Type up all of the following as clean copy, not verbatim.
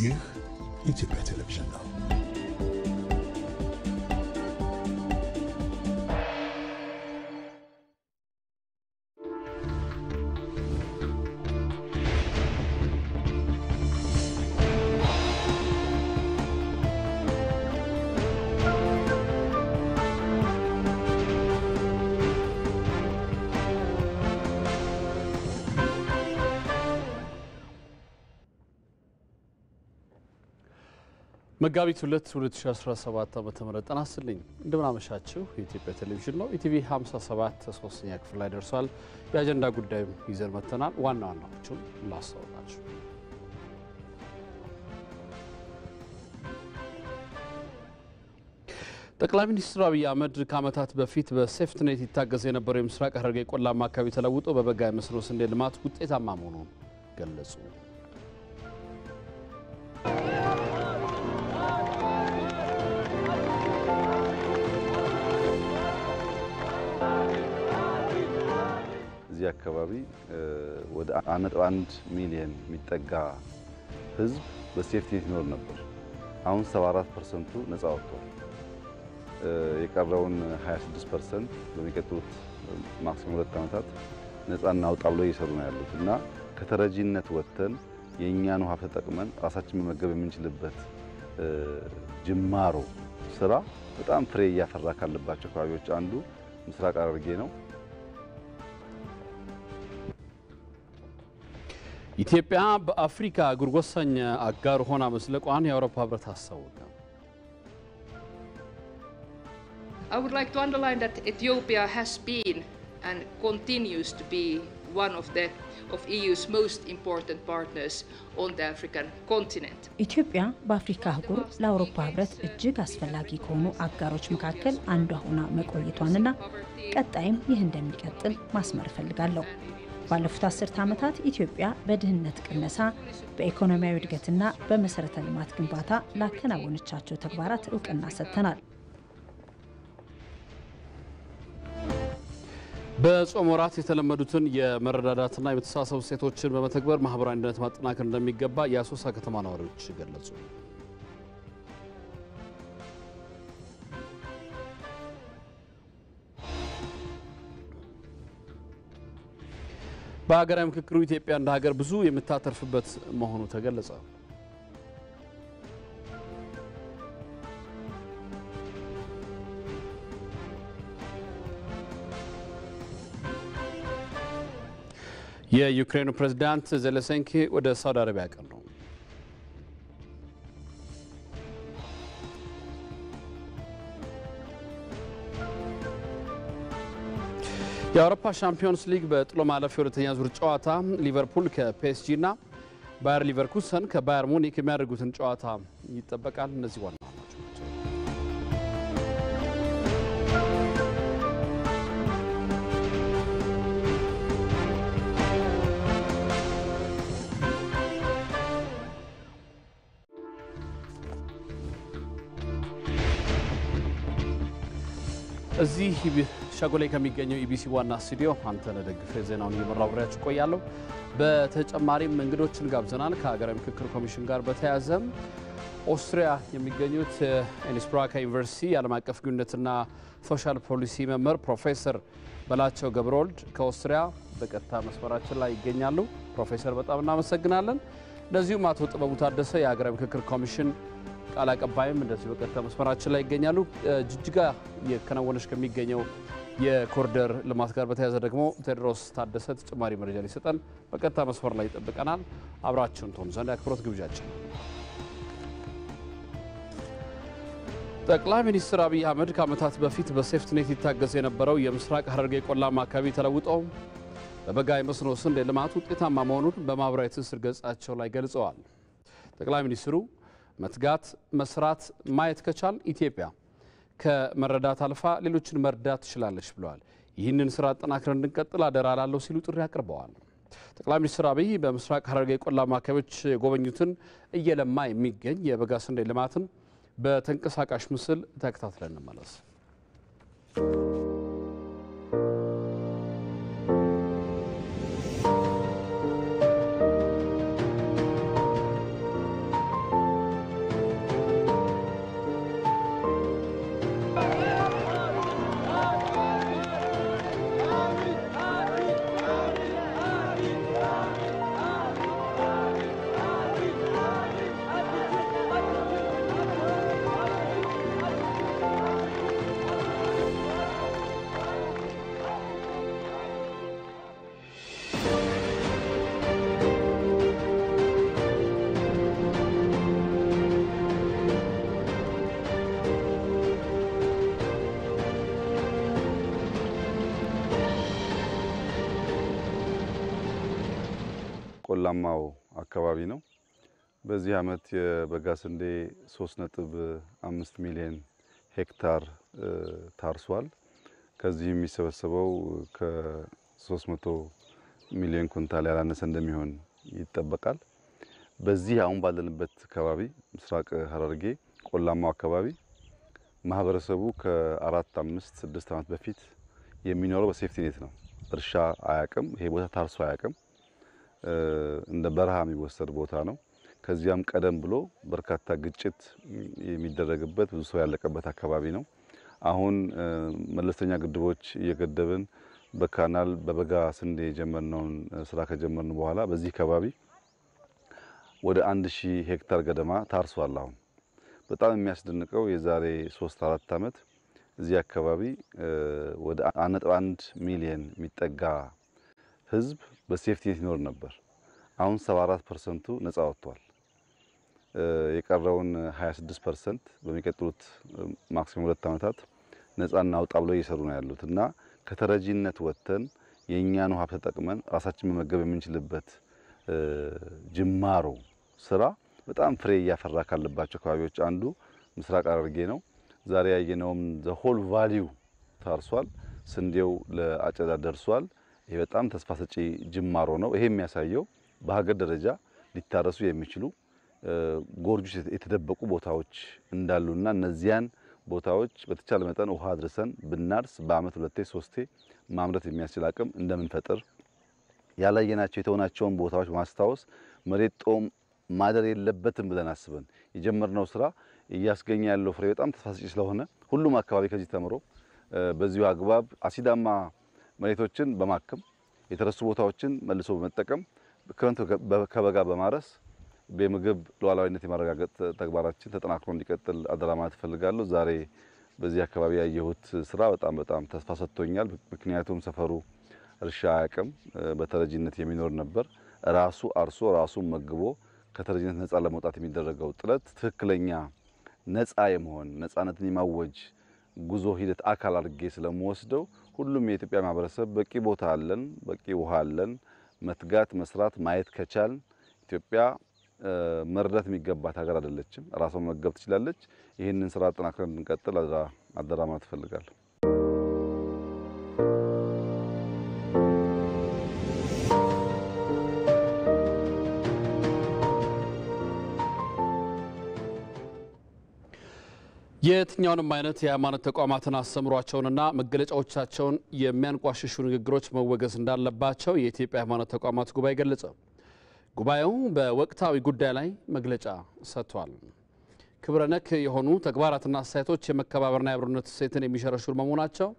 ይህ ኢትዮጵያ ቴሌቪዥን ነው። መጋቢት 2017 ዓመተ ምህረት ጠናስልኝ እንደምን አመሻችሁ። የኢትዮጵያ ቴሌቪዥን ነው። ኢቲቪ 57 ሶስተኛ ክፍል ላይ ደርሷል። የአጀንዳ ጉዳይም ይዘን መተናል። ዋና ዋናዎቹን ላስታውቃችሁ። ጠቅላይ ሚኒስትር አብይ አህመድ ከዓመታት በፊት በሴፍትኔት ይታገዝ የነበረው የምስራቅ ሐረርጌ ቆላማ አካባቢ ተለውጦ በበጋ የመስኖ ስንዴ ልማት ውጤታማ መሆኑን ገለጹ። እዚህ አካባቢ ወደ 1.1 ሚሊዮን የሚጠጋ ህዝብ በሴፍቲኔት ይኖር ነበር። አሁን 74% ነፃ ወጥቷል። የቀረውን 26% በሚቀጥሉት ማክሲመም 2 ዓመታት ነፃ እናውጣ ብሎ እየሰሩ ነው ያሉት እና ከተረጂነት ወጥተን የእኛን ውሃ ተጠቅመን ራሳችን መመገብ የምንችልበት ጅማሮ ስራ በጣም ፍሬ እያፈራ ካለባቸው አካባቢዎች አንዱ ምስራቅ ሐረርጌ ነው። ኢትዮጵያ በአፍሪካ አህጉር ወሳኝ አጋር ሆና መስለቋን የአውሮፓ ህብረት አስታወቀ። I would like to underline that Ethiopia has been and continues to be one of EU's most important partners on the African continent. ኢትዮጵያ በአፍሪካ አህጉር ለአውሮፓ ህብረት እጅግ አስፈላጊ ከሆኑ አጋሮች መካከል አንዷ ሆና መቆየቷንና ቀጣይም ይህ እንደሚቀጥል ማስመር ፈልጋለሁ። ባለፉት 10 ዓመታት ኢትዮጵያ በድህነት ቅነሳ፣ በኢኮኖሚያዊ እድገትና በመሰረተ ልማት ግንባታ ላከናወነቻቸው ተግባራት እውቅና ሰጥተናል። በጾም ወራት የተለመዱትን የመረዳዳትና የመተሳሰብ እሴቶችን በመተግበር ማህበራዊ አንድነት ማጠናከር እንደሚገባ የአሶሳ ከተማ ነዋሪዎች ገለጹ። በሀገራዊ ምክክሩ ኢትዮጵያ እንደ ሀገር ብዙ የምታተርፍበት መሆኑ ተገለጸ። የዩክሬኑ ፕሬዝዳንት ዜሌንስኪ ወደ ሳውዲ አረቢያ አቀኑ። የአውሮፓ ሻምፒዮንስ ሊግ በጥሎ ማለፍ የሁለተኛ ዙር ጨዋታ ሊቨርፑል ከፒኤስጂ እና ባየር ሊቨርኩሰን ከባየር ሙኒክ የሚያደርጉትን ጨዋታ ይጠበቃል። እነዚህ ዋና ናቸው። እዚህ ሸጎሌ ከሚገኘው ኢቢሲ ዋና ስቱዲዮ አንተነህ ደግፌ ዜናውን እየመራው አብሬያችሁ ቆያለሁ። በተጨማሪም እንግዶችን ጋብዘናል። ከሀገራዊ ምክክር ኮሚሽን ጋር በተያያዘ ኦስትሪያ የሚገኙት ኢንስብሩክ ዩኒቨርሲቲ የዓለም አቀፍ ግንኙነትና ሶሻል ፖሊሲ መምህር ፕሮፌሰር በላቸው ገብረወልድ ከኦስትሪያ በቀጥታ መስመራችን ላይ ይገኛሉ። ፕሮፌሰር በጣም እናመሰግናለን። እንደዚሁም አቶ ጥበቡ ታደሰ የሀገራዊ ምክክር ኮሚሽን ቃል አቀባይም እንደዚህ በቀጥታ መስመራችን ላይ ይገኛሉ። ጅጅጋ የከናወነች ከሚገኘው የኮሪደር ልማት ጋር በተያያዘ ደግሞ ቴዎድሮስ ታደሰ ተጨማሪ መረጃ ሊሰጠን በቀጥታ መስመር ላይ ይጠብቀናል። አብራችሁን ትሆኑ ዘንድ አክብሮት ግብዣችን። ጠቅላይ ሚኒስትር አብይ አህመድ ከዓመታት በፊት በሴፍትኔት ይታገዝ የነበረው የምስራቅ ሐረርጌ ቆላማ አካባቢ ተለውጦ በበጋ የመስኖ ስንዴ ልማት ውጤታማ መሆኑን በማህበራዊ ትስስር ገጻቸው ላይ ገልጸዋል። ጠቅላይ ሚኒስትሩ መትጋት፣ መስራት፣ ማየት ከቻል ኢትዮጵያ ከመረዳት አልፋ ሌሎችን መርዳት ትችላለች ብለዋል። ይህንን ስራ አጠናክረን እንድንቀጥል አደራ ላለው ሲሉ ጥሪ አቅርበዋል። ጠቅላይ ሚኒስትር አብይ በምስራቅ ሐረርጌ ቆላማ አካባቢዎች የጎበኙትን እየለማ የሚገኝ የበጋ ስንዴ ልማትን በተንቀሳቃሽ ምስል ተከታትለን እንመለስ። ቆላማው አካባቢ ነው። በዚህ ዓመት የበጋ ስንዴ 3.5 ሚሊዮን ሄክታር ታርሷል። ከዚህ የሚሰበሰበው ከ300 ሚሊዮን ኩንታል ያላነሰ እንደሚሆን ይጠበቃል። በዚህ አሁን ባለንበት አካባቢ ምስራቅ ሐረርጌ ቆላማው አካባቢ ማህበረሰቡ ከ4፣ 5፣ 6 ዓመት በፊት የሚኖረው በሴፍቲ ኔት ነው። እርሻ አያቅም። ይሄ ቦታ ታርሶ አያቅም። እንደ በረሃ የሚወሰድ ቦታ ነው። ከዚያም ቀደም ብሎ በርካታ ግጭት የሚደረግበት ብዙ ሰው ያለቀበት አካባቢ ነው። አሁን መለስተኛ ግድቦች እየገደብን በካናል በበጋ ስንዴ የጀመርነውን ስራ ከጀመርን በኋላ በዚህ አካባቢ ወደ 1000 ሄክታር ገደማ ታርሷል። አሁን በጣም የሚያስደንቀው የዛሬ 3-4 ዓመት እዚህ አካባቢ ወደ 1.1 ሚሊዮን የሚጠጋ ህዝብ በሴፍቲ ኔት ይኖር ነበር። አሁን 74% ነፃ ወጥቷል። የቀረውን 26% በሚቀጥሉት ማክሲመም 2 ዓመታት ነፃ እናውጣ ብለው እየሰሩ ነው ያሉት እና ከተረጂነት ወጥተን የኛን ውሃ ተጠቅመን ራሳችን መመገብ የምንችልበት ጅማሮ ስራ በጣም ፍሬ እያፈራ ካለባቸው አካባቢዎች አንዱ ምስራቅ ሐረርጌ ነው። ዛሬ ያየነውም the whole value ታርሷል። ስንዴው ለአጨዳ ደርሷል። ይሄ በጣም ተስፋ ሰጪ ጅማሮ ነው። ይሄ የሚያሳየው በሀገር ደረጃ ሊታረሱ የሚችሉ ጎርጆች የተደበቁ ቦታዎች እንዳሉና እነዚያን ቦታዎች በተቻለ መጠን ውሃ አድርሰን ብናርስ በአመት 2-3 ማምረት የሚያስችል አቅም እንደምንፈጥር ያላየናቸው የተወናቸውን ቦታዎች ማስታወስ መሬት ጦም ማደር የለበትም ብለን አስበን የጀመርነው ስራ እያስገኘ ያለው ፍሬ በጣም ተስፋ ሰጪ ስለሆነ ሁሉም አካባቢ ከዚህ ተምሮ በዚሁ አግባብ አሲዳማ መሬቶችን በማከም የተረሱ ቦታዎችን መልሶ በመጠቀም ክረምት ከበጋ በማረስ በምግብ ሉዓላዊነት የማረጋገጥ ተግባራችን ተጠናክሮ እንዲቀጥል አደራ ማለት ፈልጋለሁ። ዛሬ በዚህ አካባቢ ያየሁት ስራ በጣም ተስፋ ሰጥቶኛል። ምክንያቱም ሰፈሩ እርሻ አያቅም፣ በተረጂነት የሚኖር ነበር። ራሱ አርሶ ራሱ መግቦ ከተረጂነት ነፃ ለመውጣት የሚደረገው ጥረት ትክክለኛ ነፃ የመሆን ነፃነትን የማወጅ ጉዞ ሂደት አካል አድርጌ ስለምወስደው ሁሉም የኢትዮጵያ ማህበረሰብ በቂ ቦታ አለን፣ በቂ ውሃ አለን። መትጋት መስራት ማየት ከቻል ኢትዮጵያ መርዳት የሚገባት ሀገር አይደለችም። ራሷን መገብ ትችላለች። ይህንን ስራ አጠናክረን እንቀጥል አደራ ማለት እፈልጋለሁ። የትኛውንም አይነት የሃይማኖት ተቋማትን አስተምሯቸውንና መገለጫዎቻቸውን የሚያንቋሽሹ ንግግሮች መወገዝ እንዳለባቸው የኢትዮጵያ ሃይማኖት ተቋማት ጉባኤ ገለጸ። ጉባኤው በወቅታዊ ጉዳይ ላይ መግለጫ ሰጥቷል። ክብረ ነክ የሆኑ ተግባራትና አስተያየቶች የመከባበርና የአብሮነት እሴትን የሚሸረሽሩ መሆናቸው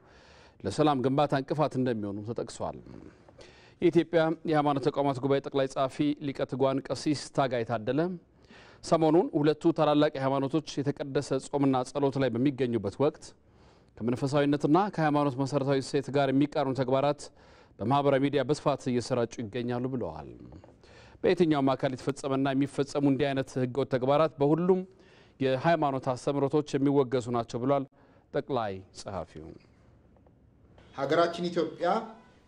ለሰላም ግንባታ እንቅፋት እንደሚሆኑ ተጠቅሷል። የኢትዮጵያ የሃይማኖት ተቋማት ጉባኤ ጠቅላይ ጸሐፊ ሊቀ ትጉሃን ቀሲስ ታጋይ ታደለ ሰሞኑን ሁለቱ ታላላቅ ሃይማኖቶች የተቀደሰ ጾምና ጸሎት ላይ በሚገኙበት ወቅት ከመንፈሳዊነትና ከሃይማኖት መሰረታዊ እሴት ጋር የሚቃረኑ ተግባራት በማህበራዊ ሚዲያ በስፋት እየሰራጩ ይገኛሉ ብለዋል። በየትኛውም አካል የተፈጸመና የሚፈጸሙ እንዲህ አይነት ህገወጥ ተግባራት በሁሉም የሃይማኖት አስተምህሮቶች የሚወገዙ ናቸው ብሏል ጠቅላይ ጸሐፊው። ሀገራችን ኢትዮጵያ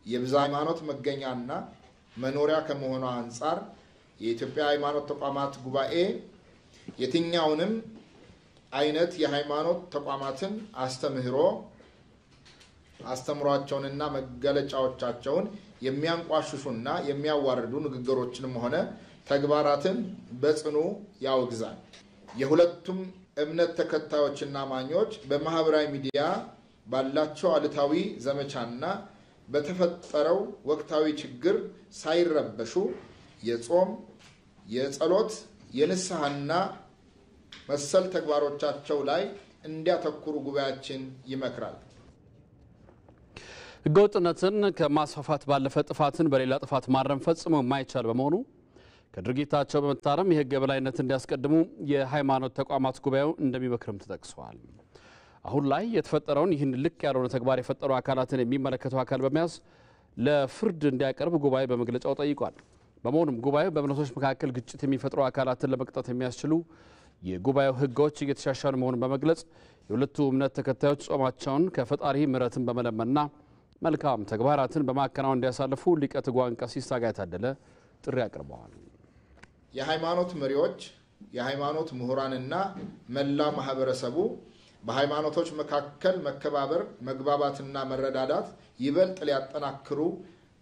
የብዙ ሃይማኖት መገኛና መኖሪያ ከመሆኗ አንፃር የኢትዮጵያ ሃይማኖት ተቋማት ጉባኤ የትኛውንም አይነት የሃይማኖት ተቋማትን አስተምሯቸውንና መገለጫዎቻቸውን የሚያንቋሽሹና የሚያዋርዱ ንግግሮችንም ሆነ ተግባራትን በጽኑ ያወግዛል። የሁለቱም እምነት ተከታዮችና አማኞች በማህበራዊ ሚዲያ ባላቸው አሉታዊ ዘመቻና በተፈጠረው ወቅታዊ ችግር ሳይረበሹ የጾም፣ የጸሎት፣ የንስሐና መሰል ተግባሮቻቸው ላይ እንዲያተኩሩ ጉባኤያችን ይመክራል። ህገወጥነትን ከማስፋፋት ባለፈ ጥፋትን በሌላ ጥፋት ማረም ፈጽሞ የማይቻል በመሆኑ ከድርጊታቸው በመታረም የህግ የበላይነት እንዲያስቀድሙ የሃይማኖት ተቋማት ጉባኤው እንደሚመክርም ተጠቅሷል። አሁን ላይ የተፈጠረውን ይህን ልክ ያልሆነ ተግባር የፈጠሩ አካላትን የሚመለከተው አካል በመያዝ ለፍርድ እንዲያቀርብ ጉባኤ በመግለጫው ጠይቋል። በመሆኑም ጉባኤው በእምነቶች መካከል ግጭት የሚፈጥሩ አካላትን ለመቅጣት የሚያስችሉ የጉባኤው ህጎች እየተሻሻሉ መሆኑን በመግለጽ የሁለቱ እምነት ተከታዮች ጾማቸውን ከፈጣሪ ምሕረትን በመለመንና መልካም ተግባራትን በማከናወን እንዲያሳልፉ ሊቀ ትጉሃን ቀሲስ ታጋይ ታደለ ጥሪ አቅርበዋል። የሃይማኖት መሪዎች፣ የሃይማኖት ምሁራንና መላው ማህበረሰቡ በሃይማኖቶች መካከል መከባበር፣ መግባባትና መረዳዳት ይበልጥ ሊያጠናክሩ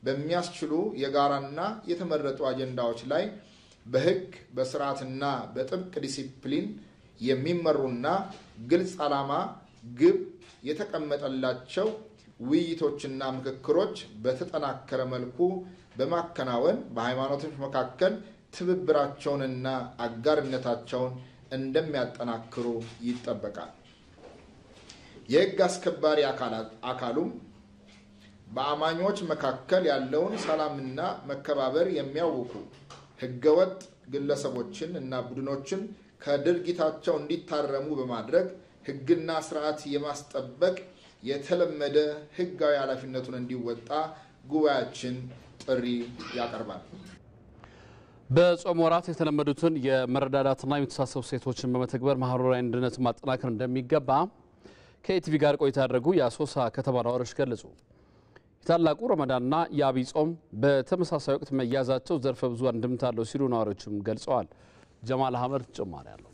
በሚያስችሉ የጋራና የተመረጡ አጀንዳዎች ላይ በህግ በስርዓትና በጥብቅ ዲሲፕሊን የሚመሩና ግልጽ ዓላማ ግብ የተቀመጠላቸው ውይይቶችና ምክክሮች በተጠናከረ መልኩ በማከናወን በሃይማኖቶች መካከል ትብብራቸውንና አጋርነታቸውን እንደሚያጠናክሩ ይጠበቃል። የህግ አስከባሪ አካሉም በአማኞች መካከል ያለውን ሰላምና መከባበር የሚያውኩ ህገወጥ ግለሰቦችን እና ቡድኖችን ከድርጊታቸው እንዲታረሙ በማድረግ ህግና ስርዓት የማስጠበቅ የተለመደ ህጋዊ ኃላፊነቱን እንዲወጣ ጉባኤያችን ጥሪ ያቀርባል። በጾም ወራት የተለመዱትን የመረዳዳትና የመተሳሰብ ሴቶችን በመተግበር ማህበራዊ አንድነትን ማጠናከር እንደሚገባ ከኢቲቪ ጋር ቆይታ ያደረጉ የአሶሳ ከተማ ነዋሪዎች ገለጹ። የታላቁ ረመዳንና የአብይ ጾም በተመሳሳይ ወቅት መያዛቸው ዘርፈ ብዙ አንድምታ አለው ሲሉ ነዋሪዎችም ገልጸዋል። ጀማል አህመድ ጭማሪ አለው።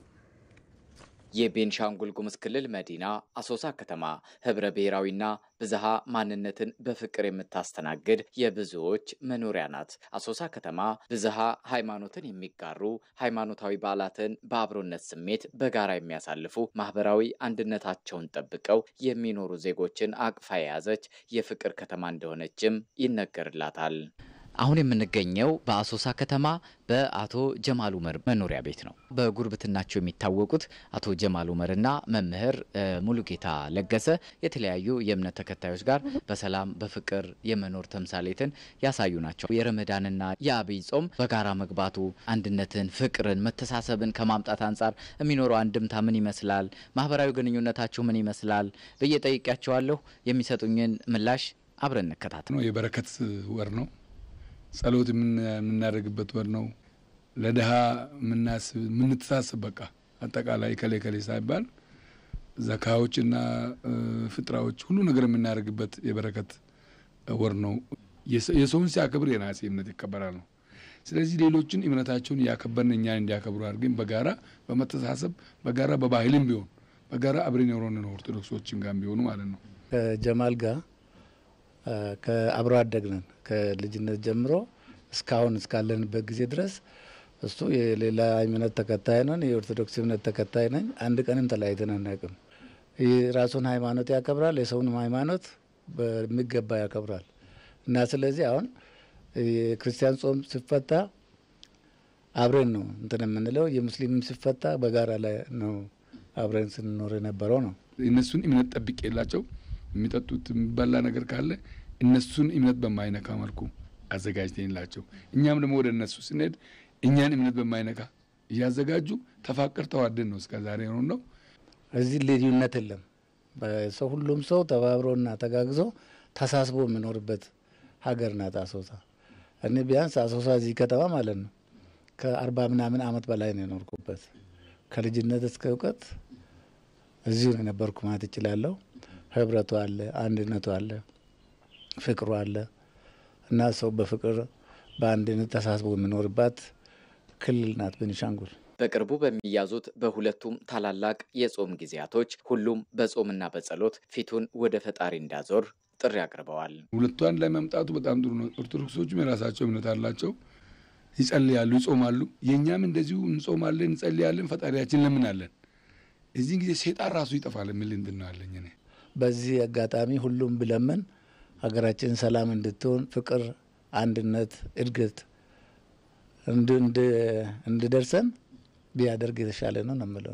የቤንሻንጉል ጉሙዝ ክልል መዲና አሶሳ ከተማ ህብረ ብሔራዊና ብዝሃ ማንነትን በፍቅር የምታስተናግድ የብዙዎች መኖሪያ ናት። አሶሳ ከተማ ብዝሃ ሃይማኖትን የሚጋሩ ሃይማኖታዊ በዓላትን በአብሮነት ስሜት በጋራ የሚያሳልፉ ማህበራዊ አንድነታቸውን ጠብቀው የሚኖሩ ዜጎችን አቅፋ የያዘች የፍቅር ከተማ እንደሆነችም ይነገርላታል። አሁን የምንገኘው በአሶሳ ከተማ በአቶ ጀማል ኡመር መኖሪያ ቤት ነው። በጉርብትናቸው የሚታወቁት አቶ ጀማል ኡመርና መምህር ሙሉጌታ ለገሰ የተለያዩ የእምነት ተከታዮች ጋር በሰላም በፍቅር የመኖር ተምሳሌትን ያሳዩ ናቸው። የረመዳንና የአብይ ጾም በጋራ መግባቱ አንድነትን፣ ፍቅርን፣ መተሳሰብን ከማምጣት አንጻር የሚኖረው አንድምታ ምን ይመስላል? ማህበራዊ ግንኙነታቸው ምን ይመስላል? በየጠይቂያቸዋለሁ። የሚሰጡኝን ምላሽ አብረን እንከታተል። የበረከት ወር ነው። ጸሎት የምናደርግበት ወር ነው። ለድሃ የምንተሳሰብ በቃ አጠቃላይ ከሌ ሳይባል ዘካዎችና ፍጥራዎች ሁሉ ነገር የምናደርግበት የበረከት ወር ነው። የሰውን ሲያከብር የናሴ እምነት ይከበራል ነው። ስለዚህ ሌሎችን እምነታቸውን ያከበርን እኛን እንዲያከብሩ አድርገን በጋራ በመተሳሰብ በጋራ በባህልም ቢሆን በጋራ አብረን የኖርን ኦርቶዶክሶችን ጋር ቢሆኑ ማለት ነው። ከጀማል ጋር ከአብሮ አደግነን ከልጅነት ጀምሮ እስካሁን እስካለንበት ጊዜ ድረስ እሱ የሌላ እምነት ተከታይ ነን፣ የኦርቶዶክስ እምነት ተከታይ ነኝ። አንድ ቀንም ተለያይተን አናውቅም። የራሱን ሃይማኖት ያከብራል፣ የሰውንም ሃይማኖት በሚገባ ያከብራል እና ስለዚህ አሁን የክርስቲያን ጾም ሲፈታ አብረን ነው እንትን የምንለው፣ የሙስሊምም ሲፈታ በጋራ ላይ ነው አብረን ስንኖር የነበረው ነው። እነሱን እምነት ጠብቅ የላቸው የሚጠጡት የሚበላ ነገር ካለ እነሱን እምነት በማይነካ መልኩ አዘጋጅተንላቸው እኛም ደግሞ ወደ እነሱ ስንሄድ እኛን እምነት በማይነካ እያዘጋጁ ተፋቅር ተዋደን ነው እስከዛሬ ነው። እዚህ ልዩነት የለም። በሰው ሁሉም ሰው ተባብሮና ተጋግዞ ተሳስቦ የሚኖርበት ሀገር ናት አሶሳ። እኔ ቢያንስ አሶሳ እዚህ ከተማ ማለት ነው ከ40 ምናምን አመት በላይ ነው የኖርኩበት። ከልጅነት እስከ እውቀት እዚሁ ነው የነበርኩ ማለት እችላለሁ። ህብረቱ አለ፣ አንድነቱ አለ፣ ፍቅሩ አለ እና ሰው በፍቅር በአንድነት ተሳስቦ የሚኖርባት ክልል ናት ቤኒሻንጉል። በቅርቡ በሚያዙት በሁለቱም ታላላቅ የጾም ጊዜያቶች ሁሉም በጾምና በጸሎት ፊቱን ወደ ፈጣሪ እንዳዞር ጥሪ አቅርበዋል። ሁለቱ አንድ ላይ መምጣቱ በጣም ጥሩ ነው። ኦርቶዶክሶችም የራሳቸው እምነት አላቸው፣ ይጸልያሉ፣ ይጾማሉ። የኛም እንደዚሁ እንጾማለን፣ እንጸልያለን፣ ፈጣሪያችን ለምናለን። እዚህ ጊዜ ሰይጣን ራሱ ይጠፋል የሚል እንድናለኝ እኔ በዚህ አጋጣሚ ሁሉም ብለምን ሀገራችን ሰላም እንድትሆን ፍቅር፣ አንድነት፣ እድገት እንድደርሰን ቢያደርግ የተሻለ ነው የምለው።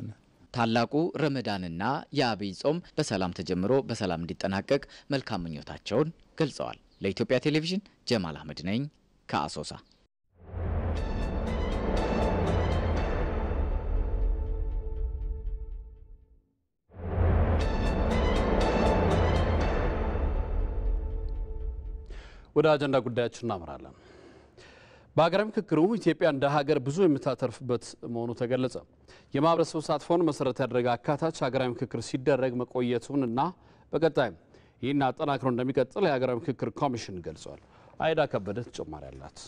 ታላቁ ረመዳንና የአብይ ጾም በሰላም ተጀምሮ በሰላም እንዲጠናቀቅ መልካም ምኞታቸውን ገልጸዋል። ለኢትዮጵያ ቴሌቪዥን ጀማል አህመድ ነኝ ከአሶሳ። ወደ አጀንዳ ጉዳያችን እናመራለን። በሀገራዊ ምክክሩ ኢትዮጵያ እንደ ሀገር ብዙ የምታተርፍበት መሆኑ ተገለጸ። የማህበረሰብ ተሳትፎን መሰረት ያደረገ አካታች ሀገራዊ ምክክር ሲደረግ መቆየቱን እና በቀጣይም ይህን አጠናክሮ እንደሚቀጥል የሀገራዊ ምክክር ኮሚሽን ገልጿል። አይዳ ከበደ ተጨማሪ አላት።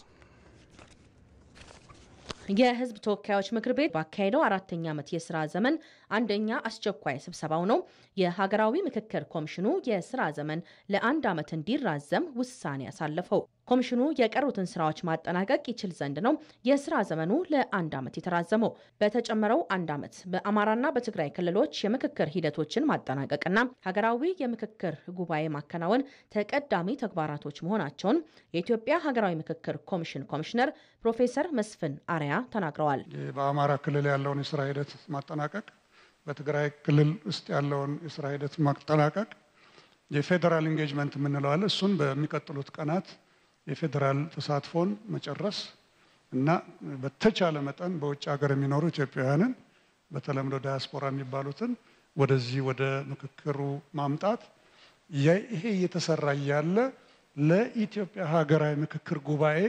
የህዝብ ተወካዮች ምክር ቤት ባካሄደው 4ኛ ዓመት የስራ ዘመን አንደኛ አስቸኳይ ስብሰባው ነው የሀገራዊ ምክክር ኮሚሽኑ የስራ ዘመን ለ1 ዓመት እንዲራዘም ውሳኔ ያሳለፈው። ኮሚሽኑ የቀሩትን ስራዎች ማጠናቀቅ ይችል ዘንድ ነው የስራ ዘመኑ ለ1 ዓመት የተራዘመው። በተጨመረው 1 ዓመት በአማራና በትግራይ ክልሎች የምክክር ሂደቶችን ማጠናቀቅና ሀገራዊ የምክክር ጉባኤ ማከናወን ተቀዳሚ ተግባራቶች መሆናቸውን የኢትዮጵያ ሀገራዊ ምክክር ኮሚሽን ኮሚሽነር ፕሮፌሰር መስፍን አርአያ ተናግረዋል። በአማራ ክልል ያለውን የስራ ሂደት ማጠናቀቅ፣ በትግራይ ክልል ውስጥ ያለውን የስራ ሂደት ማጠናቀቅ፣ የፌደራል ኢንጌጅመንት የምንለው አለ። እሱን በሚቀጥሉት ቀናት የፌደራል ተሳትፎን መጨረስ እና በተቻለ መጠን በውጭ ሀገር የሚኖሩ ኢትዮጵያውያንን በተለምዶ ዳያስፖራ የሚባሉትን ወደዚህ ወደ ምክክሩ ማምጣት፣ ይሄ እየተሰራ ያለ ለኢትዮጵያ ሀገራዊ ምክክር ጉባኤ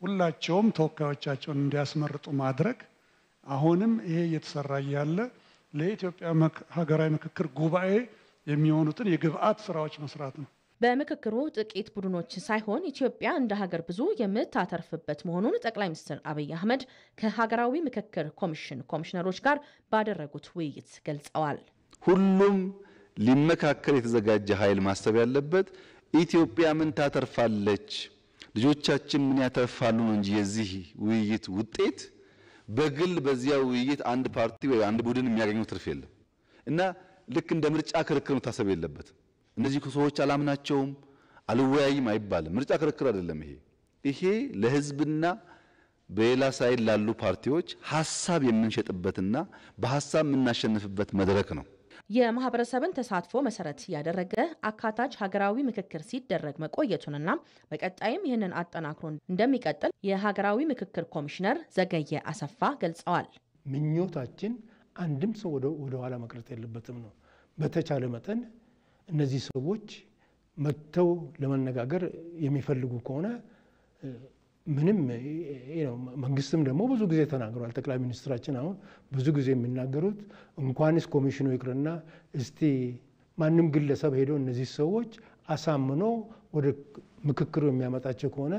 ሁላቸውም ተወካዮቻቸውን እንዲያስመርጡ ማድረግ፣ አሁንም ይሄ እየተሰራ ያለ ለኢትዮጵያ ሀገራዊ ምክክር ጉባኤ የሚሆኑትን የግብአት ስራዎች መስራት ነው። በምክክሩ ጥቂት ቡድኖች ሳይሆን ኢትዮጵያ እንደ ሀገር ብዙ የምታተርፍበት መሆኑን ጠቅላይ ሚኒስትር አብይ አህመድ ከሀገራዊ ምክክር ኮሚሽን ኮሚሽነሮች ጋር ባደረጉት ውይይት ገልጸዋል። ሁሉም ሊመካከል የተዘጋጀ ኃይል ማሰብ ያለበት ኢትዮጵያ ምን ታተርፋለች፣ ልጆቻችን ምን ያተርፋሉ ነው እንጂ የዚህ ውይይት ውጤት በግል በዚያ ውይይት አንድ ፓርቲ ወይ አንድ ቡድን የሚያገኘው ትርፍ የለም እና ልክ እንደ ምርጫ ክርክር ታሰብ የለበትም። እነዚህ ሰዎች አላምናቸውም አልወያይም አይባልም። ምርጫ ክርክር አይደለም። ይሄ ለህዝብና በሌላ ሳይድ ላሉ ፓርቲዎች ሐሳብ የምንሸጥበትና በሐሳብ የምናሸንፍበት መድረክ ነው። የማህበረሰብን ተሳትፎ መሰረት ያደረገ አካታች ሀገራዊ ምክክር ሲደረግ መቆየቱንና በቀጣይም ይህንን አጠናክሮ እንደሚቀጥል የሀገራዊ ምክክር ኮሚሽነር ዘገየ አሰፋ ገልጸዋል። ምኞታችን አንድም ሰው ወደ ኋላ መቅረት የለበትም ነው። በተቻለ መጠን እነዚህ ሰዎች መጥተው ለመነጋገር የሚፈልጉ ከሆነ ምንም መንግስትም ደግሞ ብዙ ጊዜ ተናግሯል። ጠቅላይ ሚኒስትራችን አሁን ብዙ ጊዜ የሚናገሩት እንኳንስ ኮሚሽኑ ይቅርና እስቲ ማንም ግለሰብ ሄዶ እነዚህ ሰዎች አሳምኖ ወደ ምክክሩ የሚያመጣቸው ከሆነ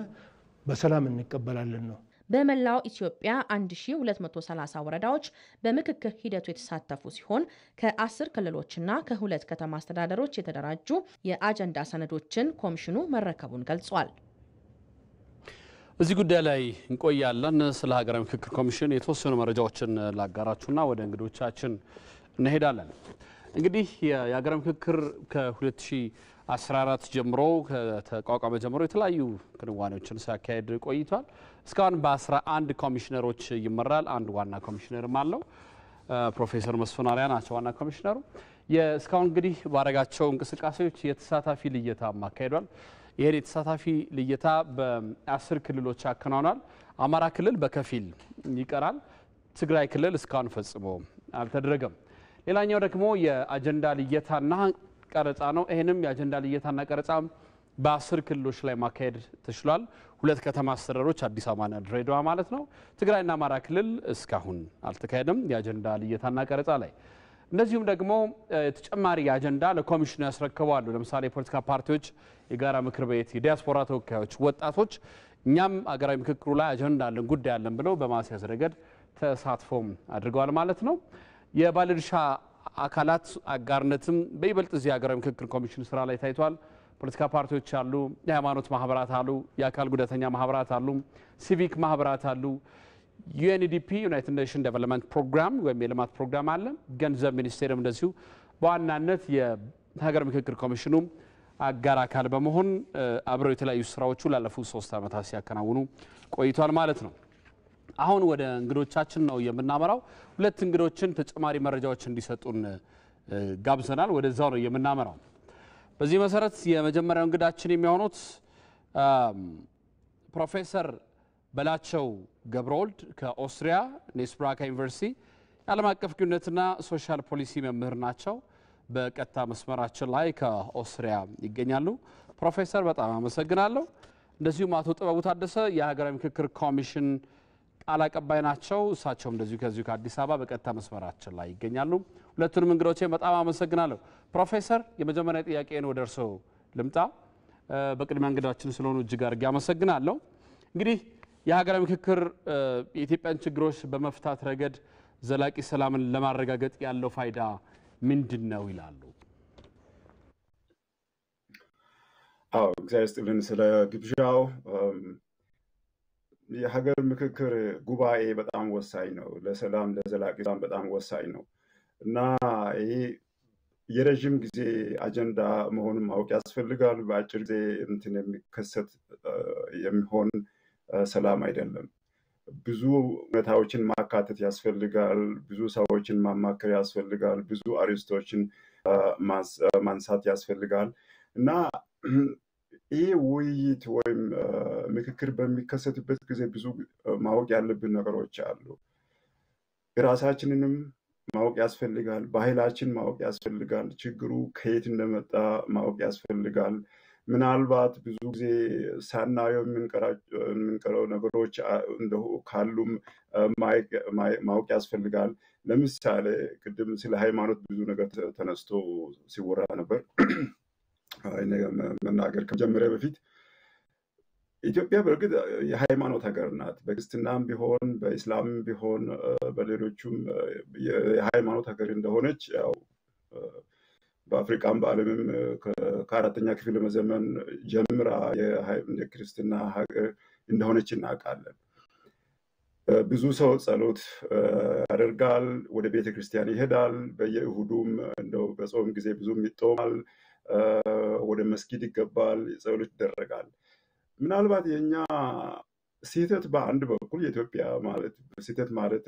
በሰላም እንቀበላለን ነው። በመላው ኢትዮጵያ 1230 ወረዳዎች በምክክር ሂደቱ የተሳተፉ ሲሆን ከ10 ክልሎችና ከ2 ከተማ አስተዳደሮች የተደራጁ የአጀንዳ ሰነዶችን ኮሚሽኑ መረከቡን ገልጿል። እዚህ ጉዳይ ላይ እንቆያለን። ስለ ሀገራዊ ምክክር ኮሚሽን የተወሰኑ መረጃዎችን ላጋራችሁና ወደ እንግዶቻችን እንሄዳለን። እንግዲህ የሀገራዊ ምክክር ከ2014 ጀምሮ ከተቋቋመ ጀምሮ የተለያዩ ክንዋኔዎችን ሲያካሄድ ቆይቷል። እስካሁን በ11 ኮሚሽነሮች ይመራል። አንድ ዋና ኮሚሽነርም አለው። ፕሮፌሰር መስፍን አርአያ ናቸው ዋና ኮሚሽነሩ። እስካሁን እንግዲህ ባረጋቸው እንቅስቃሴዎች የተሳታፊ ልየታ አካሂዷል። ይሄን የተሳታፊ ልየታ በ10 ክልሎች አከናውኗል። አማራ ክልል በከፊል ይቀራል። ትግራይ ክልል እስካሁን ፈጽሞ አልተደረገም። ሌላኛው ደግሞ የአጀንዳ ልየታና ቀረጻ ነው። ይሄንም የአጀንዳ ልየታና ቀረጻ በ10 ክልሎች ላይ ማካሄድ ተችሏል። 2 ከተማ አስተዳደሮች አዲስ አበባና ድሬዳዋ ማለት ነው። ትግራይና አማራ ክልል እስካሁን አልተካሄደም የአጀንዳ ልየታና ቀረጻ ላይ። እንደዚሁም ደግሞ ተጨማሪ አጀንዳ ለኮሚሽኑ ያስረክባሉ። ለምሳሌ የፖለቲካ ፓርቲዎች፣ የጋራ ምክር ቤት፣ የዲያስፖራ ተወካዮች፣ ወጣቶች እኛም ሀገራዊ ምክክሩ ላይ አጀንዳ አለን ጉዳይ አለን ብለው በማስያዝ ረገድ ተሳትፎም አድርገዋል ማለት ነው። የባለድርሻ አካላት አጋርነትም በይበልጥ እዚህ ሀገራዊ ምክክር ኮሚሽን ስራ ላይ ታይቷል። ፖለቲካ ፓርቲዎች አሉ፣ የሃይማኖት ማህበራት አሉ፣ የአካል ጉዳተኛ ማህበራት አሉ፣ ሲቪክ ማህበራት አሉ። ዩኤንዲፒ ዩናይትድ ኔሽን ዴቨሎፕመንት ፕሮግራም ወይም የልማት ፕሮግራም አለ። ገንዘብ ሚኒስቴርም እንደዚሁ በዋናነት የሀገራዊ ምክክር ኮሚሽኑ አጋር አካል በመሆን አብረው የተለያዩ ስራዎቹ ላለፉት 3 ዓመታት ሲያከናውኑ ቆይቷል ማለት ነው። አሁን ወደ እንግዶቻችን ነው የምናመራው። 2 እንግዶችን ተጨማሪ መረጃዎች እንዲሰጡን ጋብዘናል። ወደዛው ነው የምናመራው። በዚህ መሰረት የመጀመሪያው እንግዳችን የሚሆኑት ፕሮፌሰር በላቸው ገብረወልድ ከኦስትሪያ ኔስብራካ ዩኒቨርሲቲ የዓለም አቀፍ ግንኙነትና ሶሻል ፖሊሲ መምህር ናቸው። በቀጥታ መስመራችን ላይ ከኦስትሪያ ይገኛሉ። ፕሮፌሰር በጣም አመሰግናለሁ። እንደዚሁም አቶ ጥበቡ ታደሰ የሀገራዊ ምክክር ኮሚሽን ቃል አቀባይ ናቸው። እሳቸውም እንደዚሁ ከዚሁ ከአዲስ አበባ በቀጥታ መስመራችን ላይ ይገኛሉ። ሁለቱንም እንግዶቼ በጣም አመሰግናለሁ። ፕሮፌሰር የመጀመሪያ ጥያቄን ወደ እርስዎ ልምጣ። በቅድሚያ እንግዳችን ስለሆኑ እጅግ አድርጌ አመሰግናለሁ። እንግዲህ የሀገራዊ ምክክር የኢትዮጵያን ችግሮች በመፍታት ረገድ ዘላቂ ሰላምን ለማረጋገጥ ያለው ፋይዳ ምንድነው ይላሉ? እግዚአብሔር ይስጥልን ስለ ግብዣው። የሀገር ምክክር ጉባኤ በጣም ወሳኝ ነው። ለሰላም ለዘላቂ ሰላም በጣም ወሳኝ ነው እና ይሄ የረጅም ጊዜ አጀንዳ መሆኑን ማወቅ ያስፈልጋል። በአጭር ጊዜ እንትን የሚከሰት የሚሆን ሰላም አይደለም። ብዙ ሁኔታዎችን ማካተት ያስፈልጋል። ብዙ ሰዎችን ማማከር ያስፈልጋል። ብዙ አርዕስቶችን ማንሳት ያስፈልጋል እና ይህ ውይይት ወይም ምክክር በሚከሰትበት ጊዜ ብዙ ማወቅ ያለብን ነገሮች አሉ። ራሳችንንም ማወቅ ያስፈልጋል። ባህላችን ማወቅ ያስፈልጋል። ችግሩ ከየት እንደመጣ ማወቅ ያስፈልጋል። ምናልባት ብዙ ጊዜ ሳናየው የምንቀረው ነገሮች እንደው ካሉም ማወቅ ያስፈልጋል። ለምሳሌ ቅድም ስለ ሃይማኖት ብዙ ነገር ተነስቶ ሲወራ ነበር። መናገር ከመጀመሪያ በፊት ኢትዮጵያ በእርግጥ የሃይማኖት ሀገር ናት። በክርስትናም ቢሆን በእስላምም ቢሆን በሌሎቹም የሃይማኖት ሀገር እንደሆነች ያው በአፍሪካም በዓለምም ከአራተኛ ክፍለ ዘመን ጀምራ የክርስትና ሀገር እንደሆነች እናውቃለን። ብዙ ሰው ጸሎት ያደርጋል፣ ወደ ቤተ ክርስቲያን ይሄዳል። በየእሁዱም እንደው በጾም ጊዜ ብዙም ይጦማል፣ ወደ መስጊድ ይገባል፣ ጸሎት ይደረጋል። ምናልባት የኛ ስህተት በአንድ በኩል የኢትዮጵያ ማለት ስህተት ማለት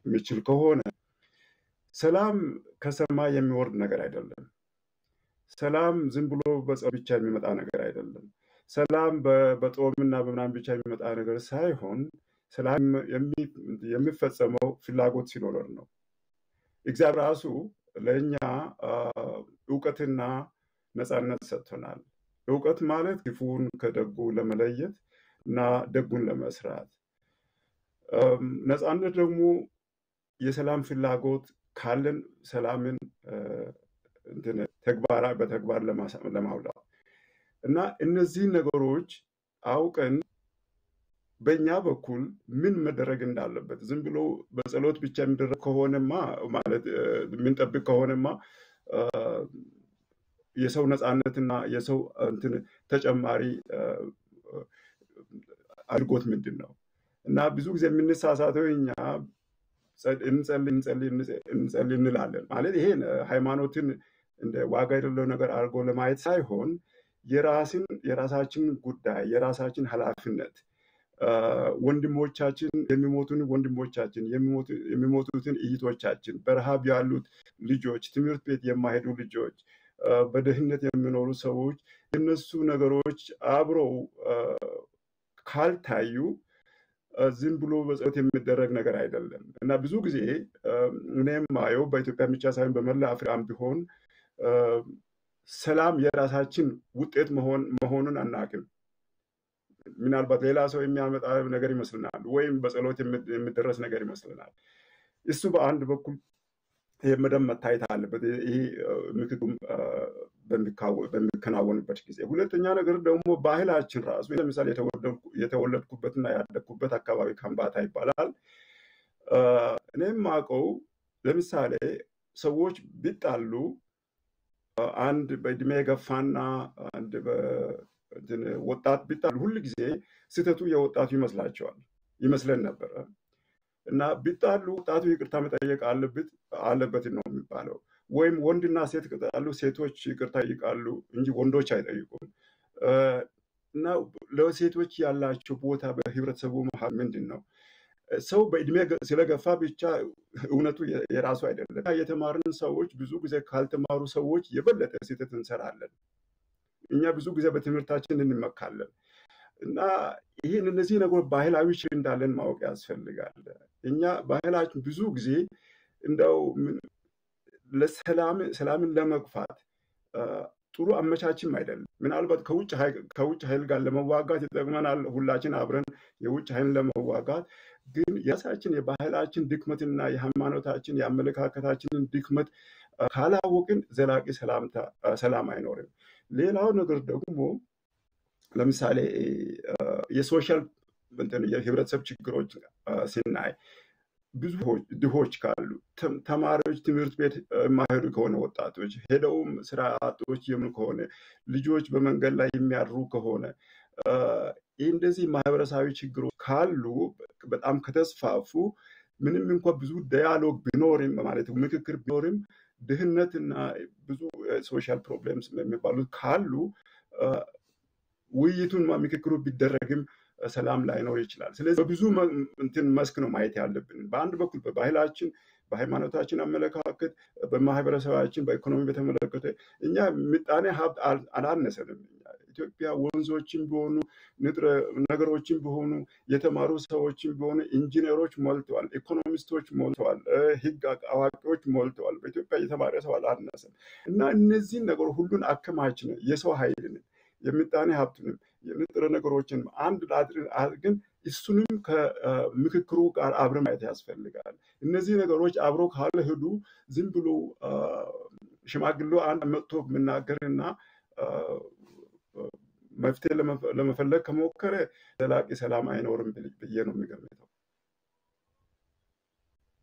የሚችል ከሆነ ሰላም ከሰማይ የሚወርድ ነገር አይደለም። ሰላም ዝም ብሎ በጸሎት ብቻ የሚመጣ ነገር አይደለም። ሰላም በጦምና በምናምን ብቻ የሚመጣ ነገር ሳይሆን ሰላም የሚፈጸመው ፍላጎት ሲኖር ነው። እግዚአብሔር ራሱ ለእኛ እውቀትና ነፃነት ሰጥቶናል። እውቀት ማለት ክፉን ከደጉ ለመለየት እና ደጉን ለመስራት፣ ነፃነት ደግሞ የሰላም ፍላጎት ካለን ሰላምን በተግባር ለማውጣት እና እነዚህ ነገሮች አውቀን በእኛ በኩል ምን መደረግ እንዳለበት ዝም ብሎ በጸሎት ብቻ የሚደረግ ከሆነማ ማለት የምንጠብቅ ከሆነማ የሰው ነፃነትና የሰው እንትን ተጨማሪ አድርጎት ምንድን ነው እና ብዙ ጊዜ የምንሳሳተው እኛ እንጸልይ እንላለን። ማለት ይሄን ሃይማኖትን እንደ ዋጋ የሌለው ነገር አድርጎ ለማየት ሳይሆን የራሳችን ጉዳይ የራሳችን ኃላፊነት ወንድሞቻችን የሚሞቱን ወንድሞቻችን የሚሞቱትን እህቶቻችን፣ በረሃብ ያሉት ልጆች፣ ትምህርት ቤት የማይሄዱ ልጆች፣ በድህነት የሚኖሩ ሰዎች የነሱ ነገሮች አብረው ካልታዩ ዝም ብሎ በጸሎት የሚደረግ ነገር አይደለም እና ብዙ ጊዜ እኔም ማየው በኢትዮጵያ ብቻ ሳይሆን በመላ አፍሪካም ቢሆን ሰላም የራሳችን ውጤት መሆኑን አናውቅም። ምናልባት ሌላ ሰው የሚያመጣ ነገር ይመስልናል ወይም በጸሎት የሚደረስ ነገር ይመስልናል። እሱ በአንድ በኩል መደም መታየት አለበት፣ ይሄ ምክክሩም በሚከናወንበት ጊዜ። ሁለተኛ ነገር ደግሞ ባህላችን ራሱ ለምሳሌ የተወለድኩበትና ያደግኩበት አካባቢ ከምባታ ይባላል። እኔም አውቀው ለምሳሌ ሰዎች ቢጣሉ አንድ በእድሜ የገፋና አንድ ወጣት ቢጣሉ ሁሉ ጊዜ ስህተቱ የወጣቱ ይመስለን ነበረ እና ቢጣሉ ወጣቱ ይቅርታ መጠየቅ አለበት ነው የሚባለው። ወይም ወንድና ሴት ከተጣሉ ሴቶች ይቅርታ ይጠይቃሉ እንጂ ወንዶች አይጠይቁም። እና ለሴቶች ያላቸው ቦታ በህብረተሰቡ መሀል ምንድን ነው? ሰው በእድሜ ስለገፋ ብቻ እውነቱ የራሱ አይደለም። የተማርን ሰዎች ብዙ ጊዜ ካልተማሩ ሰዎች የበለጠ ስህተት እንሰራለን። እኛ ብዙ ጊዜ በትምህርታችን እንመካለን እና እነዚህ ነገሮች ባህላዊ ችግር እንዳለን ማወቅ ያስፈልጋል። እኛ ባህላችን ብዙ ጊዜ እንደው ሰላምን ለመግፋት ጥሩ አመቻችም አይደለም። ምናልባት ከውጭ ኃይል ጋር ለመዋጋት ይጠቅመናል፣ ሁላችን አብረን የውጭ ኃይል ለመዋጋት። ግን የራሳችን የባህላችን ድክመትና የሃይማኖታችን የአመለካከታችንን ድክመት ካላወቅን ዘላቂ ሰላም አይኖርም። ሌላው ነገር ደግሞ ለምሳሌ የሶሻል የህብረተሰብ ችግሮች ስናይ ብዙ ድሆች ካሉ ተማሪዎች ትምህርት ቤት የማይሄዱ ከሆነ ወጣቶች ሄደውም ስራ አጦች የምን ከሆነ ልጆች በመንገድ ላይ የሚያድሩ ከሆነ እንደዚህ ማህበረሰባዊ ችግሮች ካሉ በጣም ከተስፋፉ ምንም እንኳን ብዙ ዳያሎግ ቢኖርም ማለት ምክክር ቢኖርም ድህነትና ብዙ ሶሻል ፕሮብሌምስ የሚባሉት ካሉ ውይይቱን ምክክሩ ቢደረግም ሰላም ላይኖር ይችላል። ስለዚህ በብዙ መስክ ነው ማየት ያለብን። በአንድ በኩል በባህላችን በሃይማኖታችን አመለካከት በማህበረሰባችን በኢኮኖሚ በተመለከተ እኛ ምጣኔ ሀብት አላነሰንም። ኢትዮጵያ ወንዞችን ቢሆኑ ንጥረ ነገሮችን ቢሆኑ የተማሩ ሰዎችን ቢሆኑ ኢንጂነሮች ሞልተዋል፣ ኢኮኖሚስቶች ሞልተዋል፣ ህግ አዋቂዎች ሞልተዋል። በኢትዮጵያ የተማረ ሰው አላነሰም እና እነዚህን ነገሮች ሁሉን አከማችነ የሰው ኃይልን የምጣኔ ሀብቱንም የንጥረ ነገሮችን አንድ አድርገን እሱንም ከምክክሩ ጋር አብረን ማየት ያስፈልጋል። እነዚህ ነገሮች አብሮ ካልሄዱ ዝም ብሎ ሽማግሌ አንድ መጥቶ መናገርና መፍትሄ ለመፈለግ ከሞከረ ዘላቂ ሰላም አይኖርም ብዬ ነው የሚገምተው።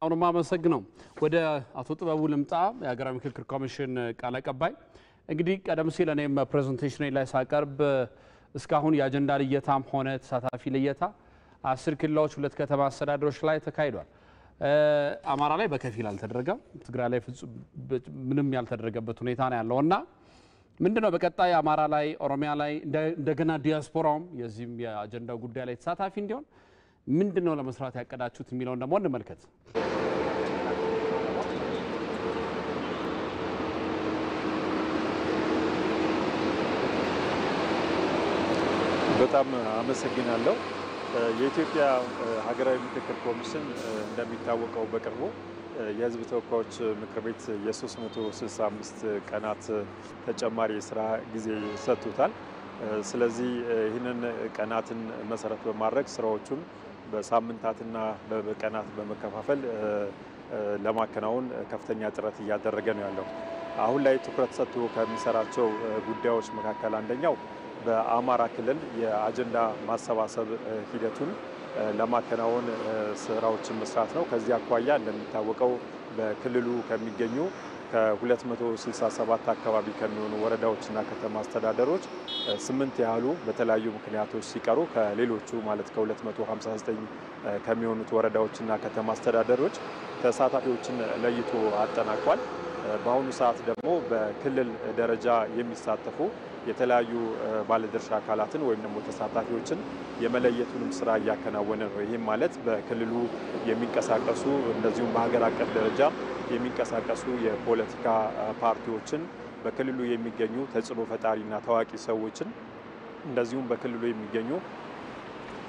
አሁንም አመሰግነው። ወደ አቶ ጥበቡ ልምጣ፣ የሀገራዊ ምክክር ኮሚሽን ቃል አቀባይ። እንግዲህ ቀደም ሲል እኔም ፕሬዘንቴሽን ላይ ሳቀርብ እስካሁን የአጀንዳ ልየታም ሆነ ተሳታፊ ልየታ 10 ክልሎች 2 ከተማ አስተዳደሮች ላይ ተካሂዷል። አማራ ላይ በከፊል አልተደረገም፣ ትግራይ ላይ ምንም ያልተደረገበት ሁኔታ ነው ያለውና ምንድነው በቀጣይ አማራ ላይ ኦሮሚያ ላይ እንደገና ዲያስፖራውም የዚህም የአጀንዳው ጉዳይ ላይ ተሳታፊ እንዲሆን ምንድነው ለመስራት ያቀዳችሁት የሚለውን ደግሞ እንመልከት። በጣም አመሰግናለሁ። የኢትዮጵያ ሀገራዊ ምክክር ኮሚሽን እንደሚታወቀው በቅርቡ የህዝብ ተወካዮች ምክር ቤት የ365 ቀናት ተጨማሪ የስራ ጊዜ ሰጥቶታል። ስለዚህ ይህንን ቀናትን መሰረት በማድረግ ስራዎቹን በሳምንታትና በቀናት በመከፋፈል ለማከናወን ከፍተኛ ጥረት እያደረገ ነው ያለው። አሁን ላይ ትኩረት ሰጥቶ ከሚሰራቸው ጉዳዮች መካከል አንደኛው በአማራ ክልል የአጀንዳ ማሰባሰብ ሂደቱን ለማከናወን ስራዎችን መስራት ነው። ከዚህ አኳያ እንደሚታወቀው በክልሉ ከሚገኙ ከ267 አካባቢ ከሚሆኑ ወረዳዎችና ከተማ አስተዳደሮች 8 ያህሉ በተለያዩ ምክንያቶች ሲቀሩ ከሌሎቹ ማለት ከ259 ከሚሆኑት ወረዳዎችና ከተማ አስተዳደሮች ተሳታፊዎችን ለይቶ አጠናቋል። በአሁኑ ሰዓት ደግሞ በክልል ደረጃ የሚሳተፉ የተለያዩ ባለድርሻ አካላትን ወይም ደግሞ ተሳታፊዎችን የመለየቱንም ስራ እያከናወነ ነው። ይህም ማለት በክልሉ የሚንቀሳቀሱ እንደዚሁም በሀገር አቀፍ ደረጃ የሚንቀሳቀሱ የፖለቲካ ፓርቲዎችን፣ በክልሉ የሚገኙ ተጽዕኖ ፈጣሪና ታዋቂ ሰዎችን እንደዚሁም በክልሉ የሚገኙ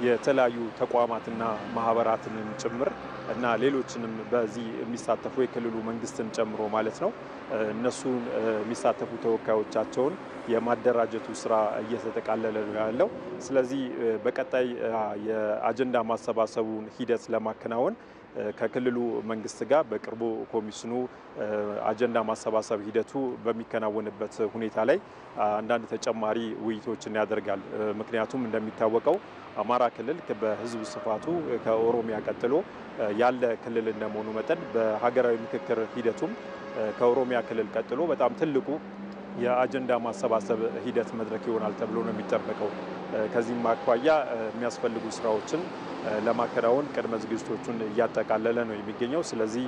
የተለያዩ ተቋማትና ማህበራትን ጭምር እና ሌሎችንም በዚህ የሚሳተፉ የክልሉ መንግስትን ጨምሮ ማለት ነው እነሱን የሚሳተፉ ተወካዮቻቸውን የማደራጀቱ ስራ እየተጠቃለለ ነው ያለው። ስለዚህ በቀጣይ የአጀንዳ ማሰባሰቡን ሂደት ለማከናወን ከክልሉ መንግስት ጋር በቅርቡ ኮሚሽኑ አጀንዳ ማሰባሰብ ሂደቱ በሚከናወንበት ሁኔታ ላይ አንዳንድ ተጨማሪ ውይይቶችን ያደርጋል። ምክንያቱም እንደሚታወቀው አማራ ክልል በህዝብ ስፋቱ ከኦሮሚያ ቀጥሎ ያለ ክልል እንደመሆኑ መጠን በሀገራዊ ምክክር ሂደቱም ከኦሮሚያ ክልል ቀጥሎ በጣም ትልቁ የአጀንዳ ማሰባሰብ ሂደት መድረክ ይሆናል ተብሎ ነው የሚጠበቀው። ከዚህም አኳያ የሚያስፈልጉ ስራዎችን ለማከናወን ቅድመ ዝግጅቶቹን እያጠቃለለ ነው የሚገኘው። ስለዚህ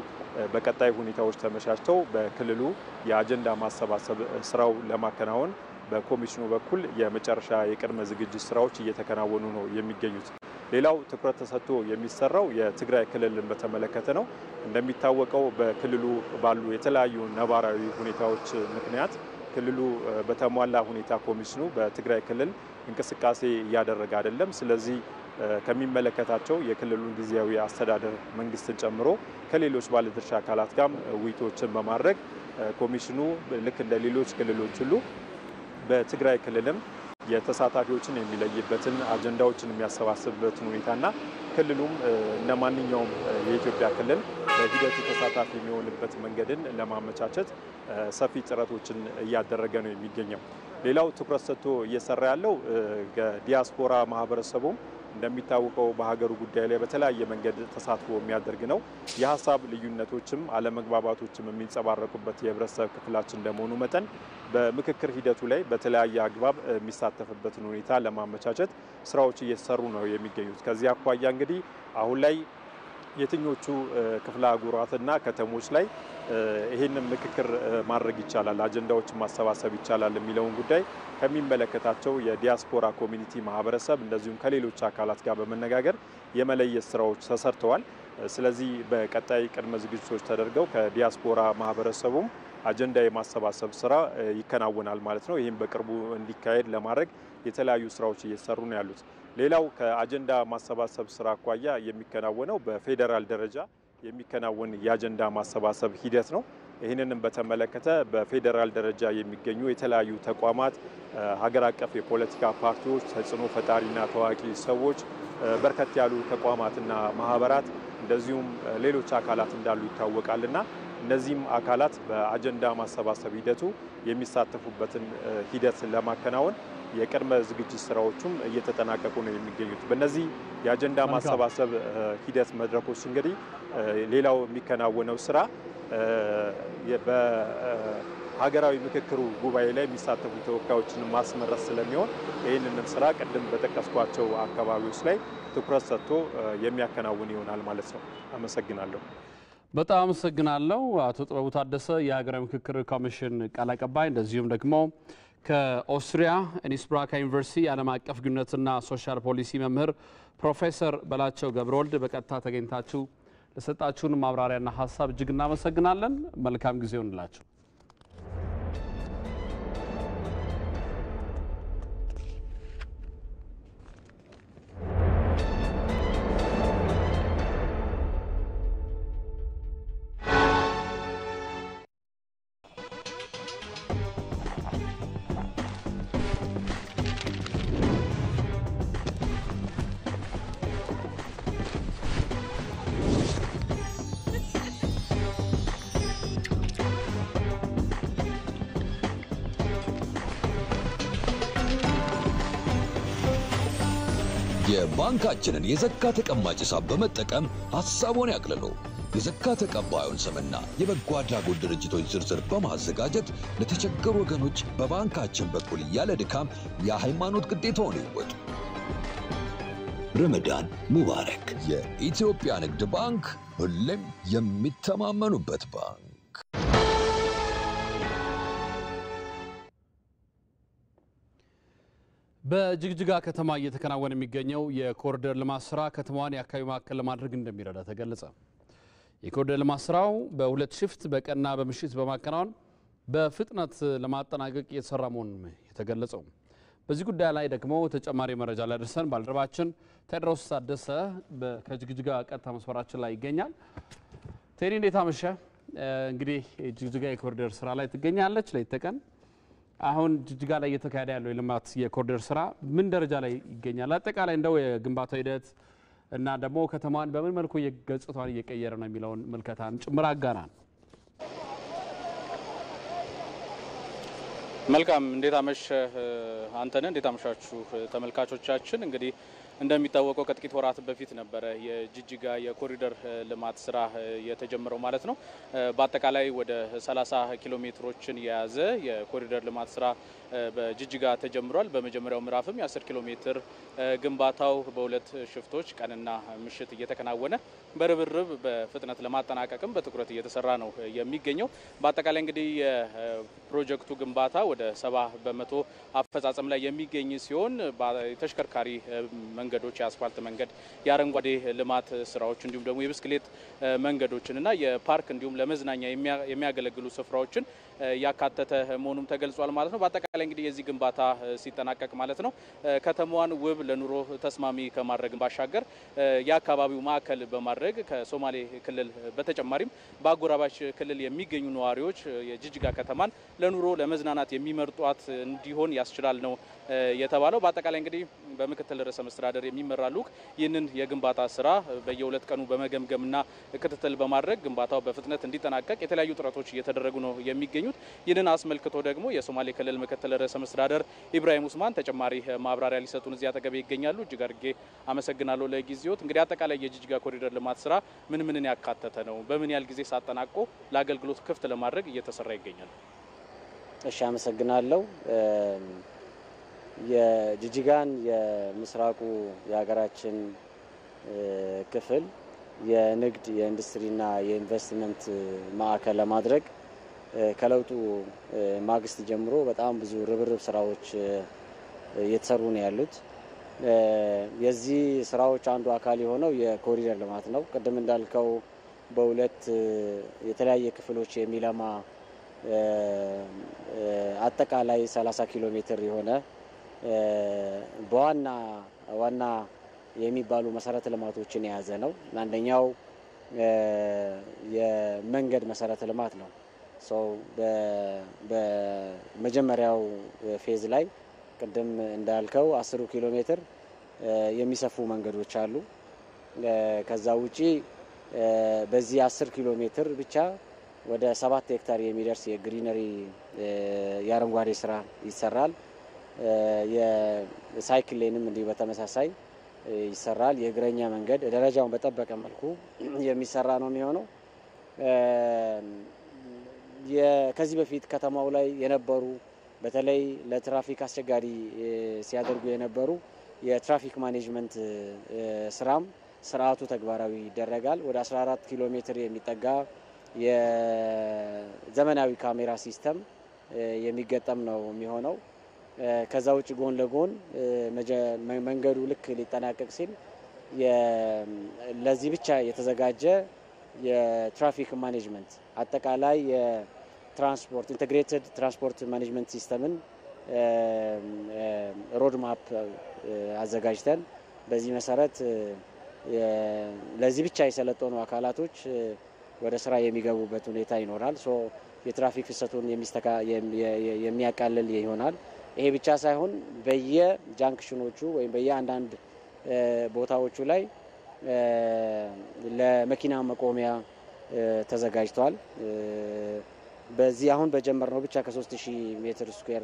በቀጣይ ሁኔታዎች ተመቻችተው በክልሉ የአጀንዳ ማሰባሰብ ስራው ለማከናወን በኮሚሽኑ በኩል የመጨረሻ የቅድመ ዝግጅት ስራዎች እየተከናወኑ ነው የሚገኙት። ሌላው ትኩረት ተሰጥቶ የሚሰራው የትግራይ ክልልን በተመለከተ ነው። እንደሚታወቀው በክልሉ ባሉ የተለያዩ ነባራዊ ሁኔታዎች ምክንያት ክልሉ በተሟላ ሁኔታ ኮሚሽኑ በትግራይ ክልል እንቅስቃሴ እያደረገ አይደለም። ስለዚህ ከሚመለከታቸው የክልሉን ጊዜያዊ አስተዳደር መንግስትን ጨምሮ ከሌሎች ባለድርሻ አካላት ጋር ውይይቶችን በማድረግ ኮሚሽኑ ልክ እንደ ሌሎች ክልሎች ሁሉ በትግራይ ክልልም የተሳታፊዎችን የሚለይበትን አጀንዳዎችን የሚያሰባስብበትን ሁኔታና ክልሉም እንደ ማንኛውም የኢትዮጵያ ክልል በሂደቱ ተሳታፊ የሚሆንበት መንገድን ለማመቻቸት ሰፊ ጥረቶችን እያደረገ ነው የሚገኘው። ሌላው ትኩረት ሰጥቶ እየሰራ ያለው ዲያስፖራ ማህበረሰቡም እንደሚታወቀው በሀገሩ ጉዳይ ላይ በተለያየ መንገድ ተሳትፎ የሚያደርግ ነው። የሀሳብ ልዩነቶችም አለመግባባቶችም የሚንጸባረቁበት የህብረተሰብ ክፍላችን እንደመሆኑ መጠን በምክክር ሂደቱ ላይ በተለያየ አግባብ የሚሳተፍበትን ሁኔታ ለማመቻቸት ስራዎች እየተሰሩ ነው የሚገኙት። ከዚህ አኳያ እንግዲህ አሁን ላይ የትኞቹ ክፍለ አህጉራትና ከተሞች ላይ ይህንን ምክክር ማድረግ ይቻላል፣ አጀንዳዎችን ማሰባሰብ ይቻላል የሚለውን ጉዳይ ከሚመለከታቸው የዲያስፖራ ኮሚኒቲ ማህበረሰብ እንደዚሁም ከሌሎች አካላት ጋር በመነጋገር የመለየት ስራዎች ተሰርተዋል። ስለዚህ በቀጣይ ቅድመ ዝግጅቶች ተደርገው ከዲያስፖራ ማህበረሰቡም አጀንዳ የማሰባሰብ ስራ ይከናወናል ማለት ነው። ይህም በቅርቡ እንዲካሄድ ለማድረግ የተለያዩ ስራዎች እየተሰሩ ነው ያሉት። ሌላው ከአጀንዳ ማሰባሰብ ስራ አኳያ የሚከናወነው በፌዴራል ደረጃ የሚከናወን የአጀንዳ ማሰባሰብ ሂደት ነው። ይህንንም በተመለከተ በፌዴራል ደረጃ የሚገኙ የተለያዩ ተቋማት፣ ሀገር አቀፍ የፖለቲካ ፓርቲዎች፣ ተጽዕኖ ፈጣሪና ታዋቂ ሰዎች፣ በርከት ያሉ ተቋማትና ማህበራት እንደዚሁም ሌሎች አካላት እንዳሉ ይታወቃልና እነዚህም አካላት በአጀንዳ ማሰባሰብ ሂደቱ የሚሳተፉበትን ሂደት ለማከናወን የቅድመ ዝግጅት ስራዎቹም እየተጠናቀቁ ነው የሚገኙት። በእነዚህ የአጀንዳ ማሰባሰብ ሂደት መድረኮች እንግዲህ ሌላው የሚከናወነው ስራ በሀገራዊ ምክክሩ ጉባኤ ላይ የሚሳተፉ ተወካዮችን ማስመረጥ ስለሚሆን ይህንንም ስራ ቅድም በጠቀስኳቸው አካባቢዎች ላይ ትኩረት ሰጥቶ የሚያከናውን ይሆናል ማለት ነው። አመሰግናለሁ። በጣም አመሰግናለሁ አቶ ጥበቡ ታደሰ የሀገራዊ ምክክር ኮሚሽን ቃል አቀባይ፣ እንደዚሁም ደግሞ ከኦስትሪያ ኢንስብራካ ዩኒቨርሲቲ የዓለም አቀፍ ግንኙነትና ሶሻል ፖሊሲ መምህር ፕሮፌሰር በላቸው ገብረወልድ በቀጥታ ተገኝታችሁ ለሰጣችሁን ማብራሪያና ሀሳብ እጅግ እናመሰግናለን። መልካም ጊዜ ይሁንላችሁ። የባንካችንን የዘካ ተቀማጭ ሂሳብ በመጠቀም ሐሳቦን ያቅልሉ። የዘካ ተቀባዩን ስምና የበጎ አድራጎት ድርጅቶች ዝርዝር በማዘጋጀት ለተቸገሩ ወገኖች በባንካችን በኩል ያለ ድካም የሃይማኖት ግዴታውን ይወጡ። ረመዳን ሙባረክ። የኢትዮጵያ ንግድ ባንክ ሁሌም የሚተማመኑበት ባንክ። በጅግጅጋ ከተማ እየተከናወነ የሚገኘው የኮሪደር ልማት ስራ ከተማዋን የአካባቢ ማዕከል ለማድረግ እንደሚረዳ ተገለጸ። የኮሪደር ልማት ስራው በሁለት ሽፍት በቀንና በምሽት በማከናወን በፍጥነት ለማጠናቀቅ እየተሰራ መሆኑን የተገለጸው። በዚህ ጉዳይ ላይ ደግሞ ተጨማሪ መረጃ ላደርሰን ባልደረባችን ቴድሮስ ታደሰ ከጅግጅጋ ቀጥታ መስመራችን ላይ ይገኛል። ቴዲ እንዴት አመሸ? እንግዲህ ጅግጅጋ የኮሪደር ስራ ላይ ትገኛለች ለሊት ተቀን። አሁን ጅግጅጋ ላይ እየተካሄደ ያለው የልማት የኮሪደር ስራ ምን ደረጃ ላይ ይገኛል? አጠቃላይ እንደው የግንባታው ሂደት እና ደግሞ ከተማዋን በምን መልኩ ገጽታዋን እየቀየረ ነው የሚለውን መልከታን ጭምር አጋራን። መልካም እንዴት አመሸህ አንተነህ? እንዴት አመሻችሁ ተመልካቾቻችን? እንግዲህ እንደሚታወቀው ከጥቂት ወራት በፊት ነበረ የጅግጅጋ የኮሪደር ልማት ስራ የተጀመረው ማለት ነው። በአጠቃላይ ወደ 30 ኪሎ ሜትሮችን የያዘ የኮሪደር ልማት ስራ በጅግጅጋ ተጀምሯል። በመጀመሪያው ምዕራፍም የ10 ኪሎ ሜትር ግንባታው በሁለት ሽፍቶች ቀንና ምሽት እየተከናወነ በርብርብ በፍጥነት ለማጠናቀቅም በትኩረት እየተሰራ ነው የሚገኘው። በአጠቃላይ እንግዲህ የፕሮጀክቱ ግንባታ ወደ 70% አፈጻጸም ላይ የሚገኝ ሲሆን ተሽከርካሪ መንገዶች፣ የአስፋልት መንገድ፣ የአረንጓዴ ልማት ስራዎች እንዲሁም ደግሞ የብስክሌት መንገዶችንና የፓርክ እንዲሁም ለመዝናኛ የሚያገለግሉ ስፍራዎችን ያካተተ መሆኑም ተገልጿል ማለት ነው። በአጠቃላይ እንግዲህ የዚህ ግንባታ ሲጠናቀቅ ማለት ነው ከተማዋን ውብ ለኑሮ ተስማሚ ከማድረግ ባሻገር የአካባቢው ማዕከል በማድረግ ከሶማሌ ክልል በተጨማሪም በአጎራባች ክልል የሚገኙ ነዋሪዎች የጅግጅጋ ከተማን ለኑሮ ለመዝናናት የሚመርጧት እንዲሆን ያስችላል ነው የተባለው። በአጠቃላይ እንግዲህ በምክትል ርዕሰ መስተዳደር የሚመራ ልዑክ ይህንን የግንባታ ስራ በየ2 ቀኑ በመገምገምና ክትትል በማድረግ ግንባታው በፍጥነት እንዲጠናቀቅ የተለያዩ ጥረቶች እየተደረጉ ነው የሚገኙት። ይህንን አስመልክቶ ደግሞ የሶማሌ ክልል ምክትል ርዕሰ መስተዳደር ኢብራሂም ኡስማን ተጨማሪ ማብራሪያ ሊሰጡን እዚህ አጠገቤ ይገኛሉ። እጅግ አድርጌ አመሰግናለሁ ለጊዜዎት። እንግዲህ አጠቃላይ የጅጅጋ ኮሪደር ልማት ስራ ምንን ያካተተ ነው? በምን ያህል ጊዜ ሳጠናቆ ለአገልግሎት ክፍት ለማድረግ እየተሰራ ይገኛል? እሺ፣ አመሰግናለሁ። የጅጅጋን የምስራቁ የሀገራችን ክፍል የንግድ የኢንዱስትሪና የኢንቨስትመንት ማዕከል ለማድረግ ከለውጡ ማግስት ጀምሮ በጣም ብዙ ርብርብ ስራዎች እየተሰሩ ነው ያሉት። የዚህ ስራዎች አንዱ አካል የሆነው የኮሪደር ልማት ነው። ቅድም እንዳልከው በሁለት የተለያየ ክፍሎች የሚለማ አጠቃላይ 30 ኪሎ ሜትር የሆነ ዋና የሚባሉ መሰረተ ልማቶችን የያዘ ነው። አንደኛው የመንገድ መሰረተ ልማት ነው። በመጀመሪያው ፌዝ ላይ ቅድም እንዳልከው 10 ኪሎ ሜትር የሚሰፉ መንገዶች አሉ። ከዛ ውጪ በዚህ 10 ኪሎ ሜትር ብቻ ወደ 7 ሄክታር የሚደርስ የግሪነሪ የአረንጓዴ ስራ ይሰራል። የሳይክል ሌንም እንዲሁ በተመሳሳይ ይሰራል። የእግረኛ መንገድ ደረጃውን በጠበቀ መልኩ የሚሰራ ነው የሚሆነው። ከዚህ በፊት ከተማው ላይ የነበሩ በተለይ ለትራፊክ አስቸጋሪ ሲያደርጉ የነበሩ የትራፊክ ማኔጅመንት ስራም ስርዓቱ ተግባራዊ ይደረጋል። ወደ 14 ኪሎ ሜትር የሚጠጋ የዘመናዊ ካሜራ ሲስተም የሚገጠም ነው የሚሆነው። ከዛ ውጭ ጎን ለጎን መንገዱ ልክ ሊጠናቀቅ ሲል ለዚህ ብቻ የተዘጋጀ የትራፊክ ማኔጅመንት አጠቃላይ የትራንስፖርት ኢንተግሬትድ ትራንስፖርት ማኔጅመንት ሲስተምን ሮድ ማፕ አዘጋጅተን በዚህ መሰረት ለዚህ ብቻ የሰለጠኑ አካላቶች ወደ ስራ የሚገቡበት ሁኔታ ይኖራል። የትራፊክ ፍሰቱን የሚያቃልል ይሆናል። ይሄ ብቻ ሳይሆን በየጃንክሽኖቹ ወይም በየአንዳንድ ቦታዎቹ ላይ ለመኪና መቆሚያ ተዘጋጅቷል። በዚህ አሁን በጀመርነው ብቻ ከ3000 ሜትር ስኩዌር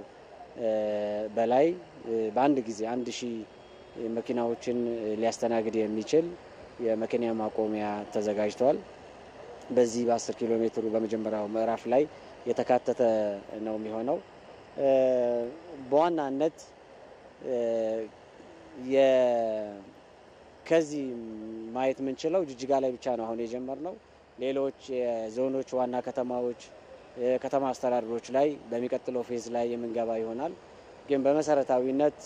በላይ በአንድ ጊዜ 1000 መኪናዎችን ሊያስተናግድ የሚችል የመኪና ማቆሚያ ተዘጋጅቷል። በዚህ በ10 ኪሎ ሜትሩ በመጀመሪያው ምዕራፍ ላይ የተካተተ ነው የሚሆነው። በዋናነት ከዚህ ማየት የምንችለው ጅጅጋ ላይ ብቻ ነው አሁን የጀመርነው። ሌሎች የዞኖች ዋና ከተማዎች፣ የከተማ አስተዳደሮች ላይ በሚቀጥለው ፌዝ ላይ የምንገባ ይሆናል። ግን በመሰረታዊነት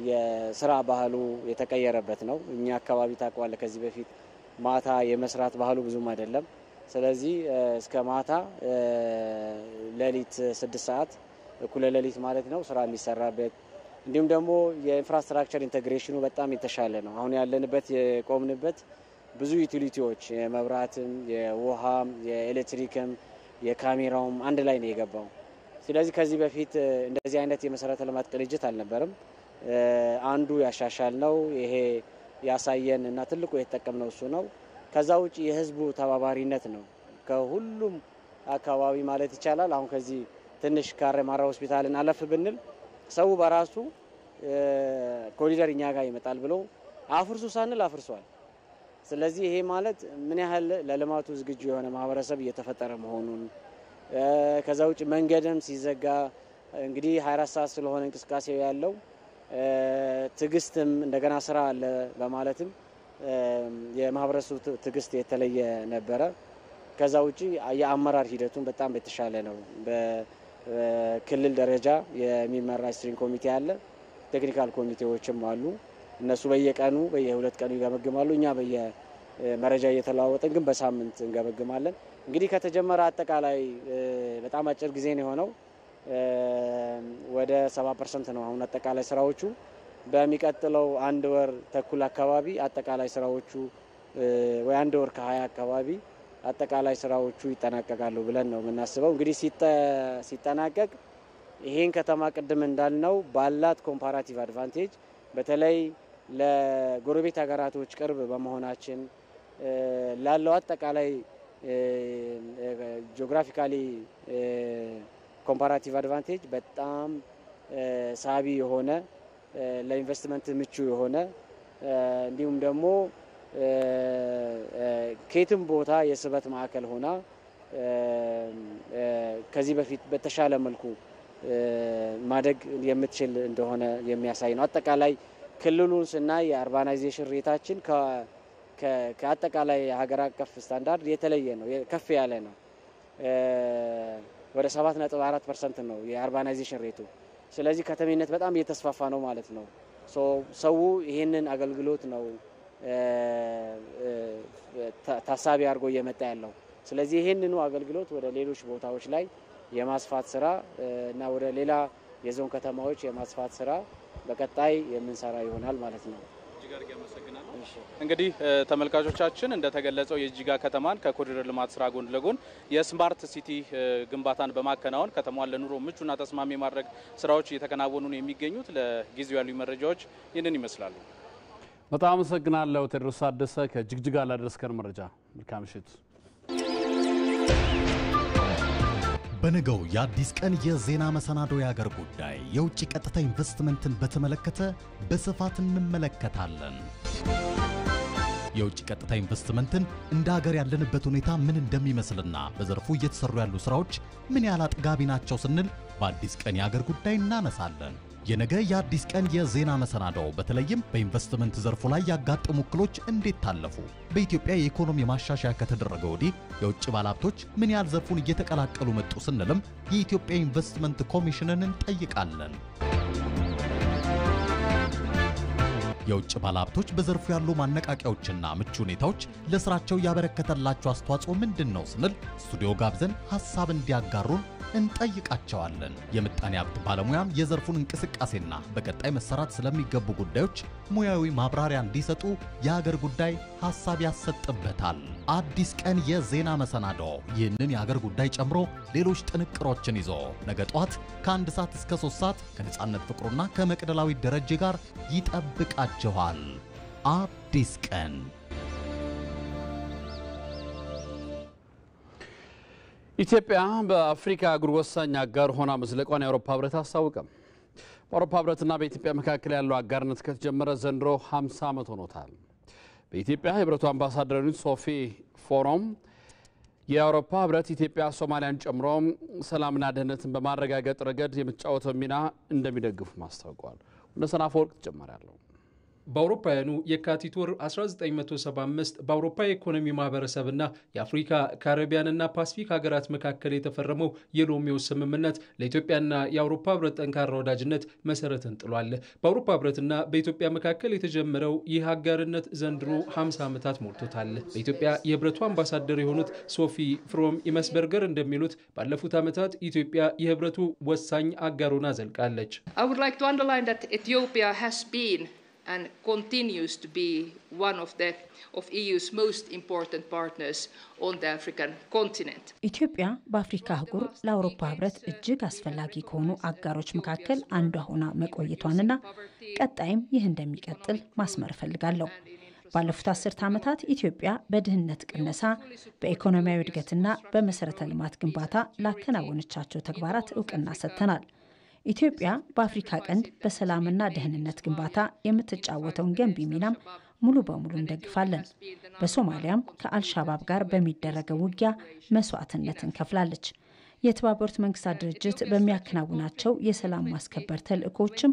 የስራ ባህሉ የተቀየረበት ነው። እኛ አካባቢ ታውቀዋለህ፣ ከዚህ በፊት ማታ የመስራት ባህሉ ብዙም አይደለም። ስለዚህ እስከ ማታ ሌሊት 6 ሰዓት እኩለ ሌሊት ማለት ነው ስራ የሚሰራበት፣ እንዲሁም ደግሞ የኢንፍራስትራክቸር ኢንቴግሬሽኑ በጣም የተሻለ ነው። አሁን ያለንበት የቆምንበት ብዙ ዩቲሊቲዎች የመብራትም፣ የውሃም፣ የኤሌክትሪክም፣ የካሜራውም አንድ ላይ ነው የገባው። ስለዚህ ከዚህ በፊት እንደዚህ አይነት የመሰረተ ልማት ቅንጅት አልነበረም። አንዱ ያሻሻል ነው ይሄ ያሳየን እና ትልቁ የተጠቀምነው እሱ ነው። ከዛ ውጪ የህዝቡ ተባባሪነት ነው። ከሁሉም አካባቢ ማለት ይቻላል አሁን ከዚህ ትንሽ ካሬማራ ሆስፒታልን አለፍ ብንል ሰው በራሱ ኮሪደር እኛ ጋር ይመጣል ብሎ አፍርሱ ሳንል አፍርሷል። ስለዚህ ይሄ ማለት ምን ያህል ለልማቱ ዝግጁ የሆነ ማህበረሰብ እየተፈጠረ መሆኑን፣ ከዛ ውጪ መንገድም ሲዘጋ እንግዲህ 24 ሰዓት ስለሆነ እንቅስቃሴው ያለው ትግስትም እንደገና ስራ አለ በማለትም የማህበረሰቡ ትግስት የተለየ ነበረ። ከዛ ውጪ የአመራር ሂደቱን በጣም የተሻለ ነው። በክልል ደረጃ የሚመራ ስትሪንግ ኮሚቴ አለ፣ ቴክኒካል ኮሚቴዎችም አሉ። እነሱ በየቀኑ በየ2 ቀኑ ይገመግማሉ። እኛ በየመረጃ እየተለዋወጥን ግን በሳምንት እንገመግማለን። እንግዲህ ከተጀመረ አጠቃላይ በጣም አጭር ጊዜ ነው የሆነው። ወደ 70% ነው አሁን አጠቃላይ ስራዎቹ። በሚቀጥለው 1 ወር ተኩል አካባቢ አጠቃላይ ስራዎቹ ወይ 1 ወር ከ20 አካባቢ አጠቃላይ ስራዎቹ ይጠናቀቃሉ ብለን ነው የምናስበው። እንግዲህ ሲጠናቀቅ ይሄን ከተማ ቅድም እንዳልነው ባላት ኮምፓራቲቭ አድቫንቴጅ በተለይ ለጎረቤት ሀገራቶች ቅርብ በመሆናችን ላለው አጠቃላይ ጂኦግራፊካሊ ኮምፓራቲቭ አድቫንቴጅ በጣም ሳቢ የሆነ ለኢንቨስትመንት ምቹ የሆነ እንዲሁም ደግሞ ከየትም ቦታ የስበት ማዕከል ሆና ከዚህ በፊት በተሻለ መልኩ ማደግ የምትችል እንደሆነ የሚያሳይ ነው። አጠቃላይ ክልሉን ስናይ የአርባናይዜሽን ሬታችን ከአጠቃላይ ሀገር አቀፍ ስታንዳርድ የተለየ ነው፣ ከፍ ያለ ነው። ወደ 7.4% ነው የአርባናይዜሽን ሬቱ። ስለዚህ ከተሜነት በጣም እየተስፋፋ ነው ማለት ነው። ሰው ይሄንን አገልግሎት ነው ታሳቢ አድርጎ እየመጣ ያለው። ስለዚህ ይሄንኑ አገልግሎት ወደ ሌሎች ቦታዎች ላይ የማስፋት ስራ እና ወደ ሌላ የዞን ከተማዎች የማስፋት ስራ በቀጣይ የምንሰራ ይሆናል ማለት ነው። እንግዲህ ተመልካቾቻችን እንደተገለጸው የጂጋ ከተማን ከኮሪደር ልማት ስራ ጎን ለጎን የስማርት ሲቲ ግንባታን በማከናወን ከተማዋን ለኑሮ ምቹና ተስማሚ ማድረግ ስራዎች እየተከናወኑ ነው የሚገኙት። ለጊዜው ያሉ መረጃዎች ይህንን ይመስላሉ። በጣም አመሰግናለሁ ቴድሮስ ታደሰ ከጅግጅጋ ላደረስከን መረጃ። መልካም ምሽት። በነገው የአዲስ ቀን የዜና መሰናዶ የሀገር ጉዳይ የውጭ ቀጥታ ኢንቨስትመንትን በተመለከተ በስፋት እንመለከታለን። የውጭ ቀጥታ ኢንቨስትመንትን እንደ ሀገር ያለንበት ሁኔታ ምን እንደሚመስልና በዘርፉ እየተሰሩ ያሉ ስራዎች ምን ያህል አጥጋቢ ናቸው ስንል በአዲስ ቀን የሀገር ጉዳይ እናነሳለን። የነገ የአዲስ ቀን የዜና መሰናዶ በተለይም በኢንቨስትመንት ዘርፉ ላይ ያጋጠሙ እክሎች እንዴት ታለፉ፣ በኢትዮጵያ የኢኮኖሚ ማሻሻያ ከተደረገ ወዲህ የውጭ ባለሀብቶች ምን ያህል ዘርፉን እየተቀላቀሉ መጡ ስንልም የኢትዮጵያ ኢንቨስትመንት ኮሚሽንን እንጠይቃለን። የውጭ ባለሀብቶች በዘርፉ ያሉ ማነቃቂያዎችና ምቹ ሁኔታዎች ለስራቸው ያበረከተላቸው አስተዋጽኦ ምንድነው ስንል ስቱዲዮ ጋብዘን ሐሳብ እንዲያጋሩን እንጠይቃቸዋለን። የምጣኔ ሀብት ባለሙያም የዘርፉን እንቅስቃሴና በቀጣይ መሰራት ስለሚገቡ ጉዳዮች ሙያዊ ማብራሪያ እንዲሰጡ የሀገር ጉዳይ ሐሳብ ያሰጥበታል። አዲስ ቀን የዜና መሰናዶ ይህንን የሀገር ጉዳይ ጨምሮ ሌሎች ጥንቅሮችን ይዞ ነገ ጧት ከ1 ሰዓት እስከ 3 ሰዓት ከነጻነት ፍቅሩና ከመቅደላዊ ደረጀ ጋር ይጠብቃችኋል። አዲስ ቀን ኢትዮጵያ በአፍሪካ አህጉር ወሳኝ አጋር ሆና መዝለቋን የአውሮፓ ህብረት አስታወቀ። በአውሮፓ ህብረትና በኢትዮጵያ መካከል ያለው አጋርነት ከተጀመረ ዘንድሮ 50 ዓመት ሆኖታል። በኢትዮጵያ የህብረቱ አምባሳደር ሶፊ ፎሮም የአውሮፓ ህብረት ኢትዮጵያ ሶማሊያን ጨምሮ ሰላምና ደህንነትን በማረጋገጥ ረገድ የምትጫወተው ሚና እንደሚደግፉ ማስታወቋል። ወነሰና አፈወርቅ ተጨማሪ አለው። በአውሮፓውያኑ የካቲት ወር 1975 በአውሮፓ የኢኮኖሚ ማህበረሰብና የአፍሪካ ካሪቢያንና ፓሲፊክ ሀገራት መካከል የተፈረመው የሎሜው ስምምነት ለኢትዮጵያና የአውሮፓ ህብረት ጠንካራ ወዳጅነት መሰረትን ጥሏል። በአውሮፓ ህብረትና በኢትዮጵያ መካከል የተጀመረው ይህ አጋርነት ዘንድሮ 50 ዓመታት ሞልቶታል። በኢትዮጵያ የህብረቱ አምባሳደር የሆኑት ሶፊ ፍሮም ኢመስበርገር እንደሚሉት ባለፉት ዓመታት ኢትዮጵያ የህብረቱ ወሳኝ አጋር ሆና ዘልቃለች። I would like to underline that Ethiopia has been and continues to be one of EU's most important partners on the African continent. ኢትዮጵያ በአፍሪካ አህጉር ለአውሮፓ ህብረት እጅግ አስፈላጊ ከሆኑ አጋሮች መካከል አንዷ ሆና መቆየቷንና ቀጣይም ይህ እንደሚቀጥል ማስመር ፈልጋለሁ። ባለፉት 10 ዓመታት ኢትዮጵያ በድህነት ቅነሳ፣ በኢኮኖሚያዊ እድገትና በመሰረተ ልማት ግንባታ ላከናወነቻቸው ተግባራት እውቅና ሰጥተናል። ኢትዮጵያ በአፍሪካ ቀንድ በሰላምና ደህንነት ግንባታ የምትጫወተውን ገንቢ ሚናም ሙሉ በሙሉ እንደግፋለን። በሶማሊያም ከአልሻባብ ጋር በሚደረገው ውጊያ መስዋዕትነትን ከፍላለች። የተባበሩት መንግስታት ድርጅት በሚያከናውናቸው የሰላም ማስከበር ተልእኮችም